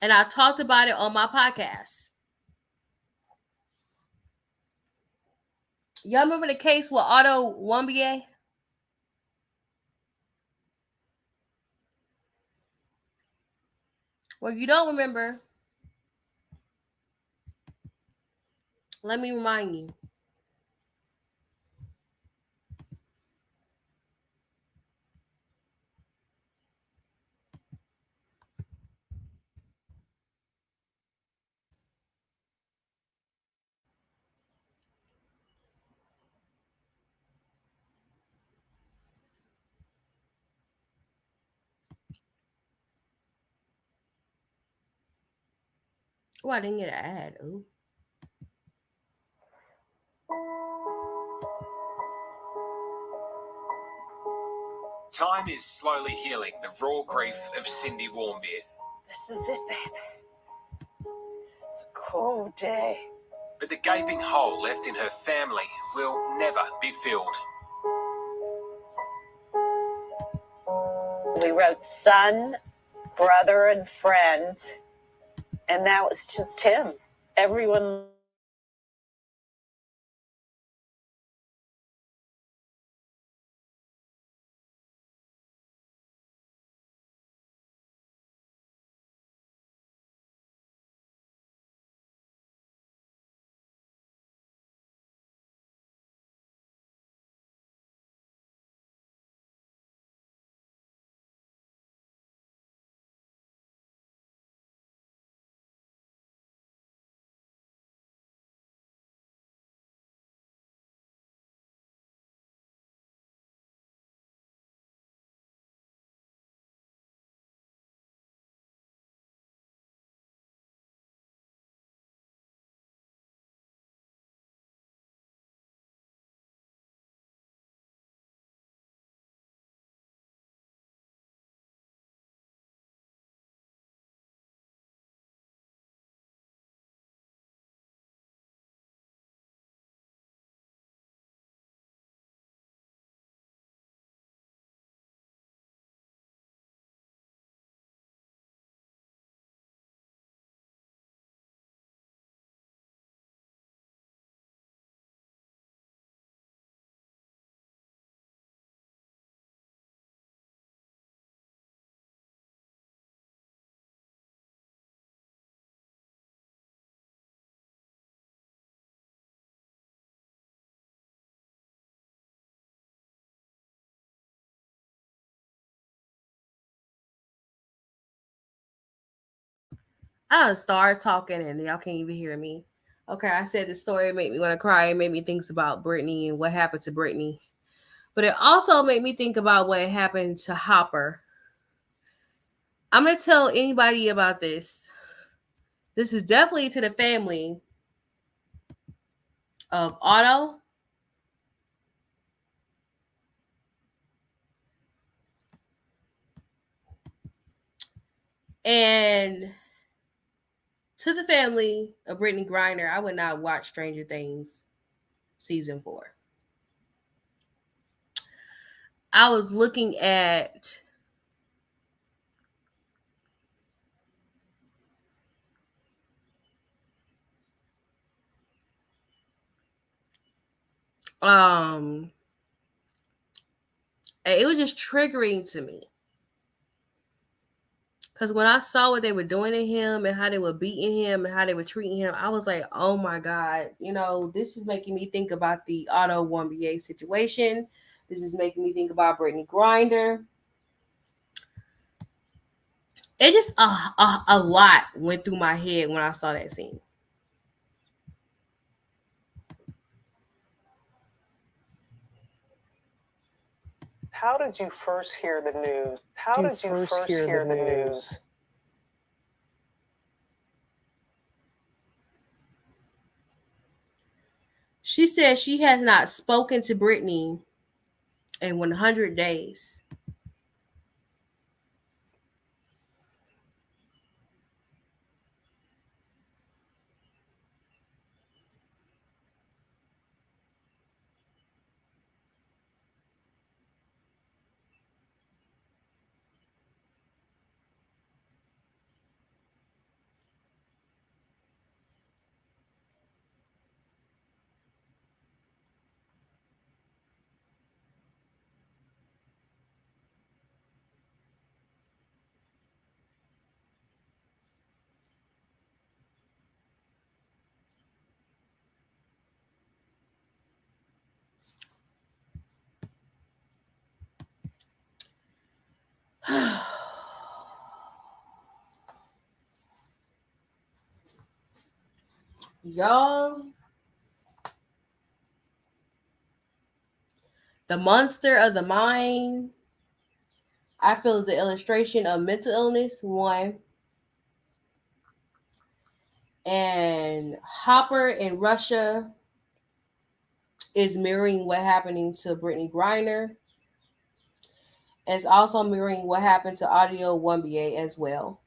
And I talked about it on my podcast. Y'all remember the case with Otto Warmbier? Well, if you don't remember, let me remind you. Oh, I didn't get an ad. Ooh. Time is slowly healing the raw grief of Cindy Warmbier. This is it, babe. It's a cold day. But the gaping hole left in her family will never be filled. We wrote son, brother, and friend, and now it's just him. Everyone. I'll start talking and y'all can't even hear me. Okay, I said the story made me want to cry. It made me think about Brittany and what happened to Brittany. But it also made me think about what happened to Hopper. I'm going to tell anybody about this. This is definitely to the family of Otto. And to the family of Brittany Griner. I would not watch Stranger Things season 4. I was looking at it was just triggering to me. Because when I saw what they were doing to him and how they were beating him and how they were treating him, I was like, oh my God, this is making me think about the Otto Warmbier situation. This is making me think about Brittany Griner. It just a lot went through my head when I saw that scene. How did you first hear the news? How did you first hear the news? She said she has not spoken to Brittany in 100 days. Y'all, The Monster of the Mind, I feel, is an illustration of mental illness, one. And Hopper in Russia is mirroring what happening to Brittany Griner. And it's also mirroring what happened to Audio 1BA as well.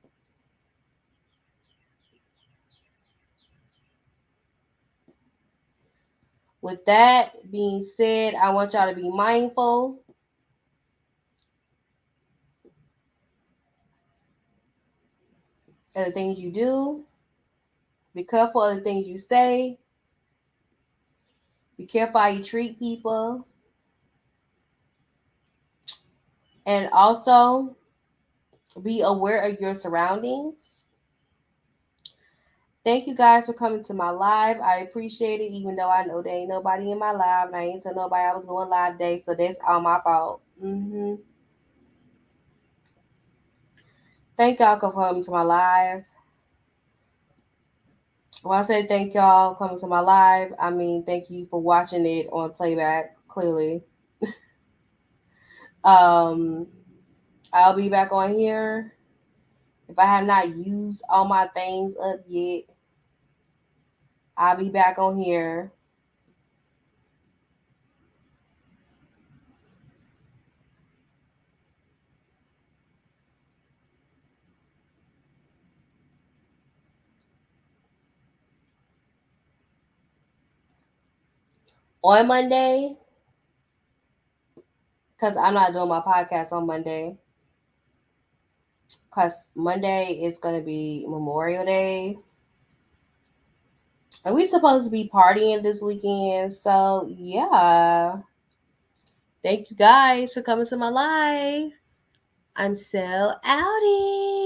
With that being said, I want y'all to be mindful. Of the things you do. Be careful of the things you say. Be careful how you treat people. And also, be aware of your surroundings. Thank you guys for coming to my live. I appreciate it, even though I know there ain't nobody in my live, and I ain't tell nobody I was going live today, so that's all my fault. Thank y'all for coming to my live. When I say thank y'all for coming to my live, I mean thank you for watching it on playback, clearly. I'll be back on here. If I have not used all my things up yet, I'll be back on here. On Monday, because I'm not doing my podcast on Monday. Because Monday is going to be Memorial Day. And we're supposed to be partying this weekend. So, yeah. Thank you guys for coming to my live. I'm so outie.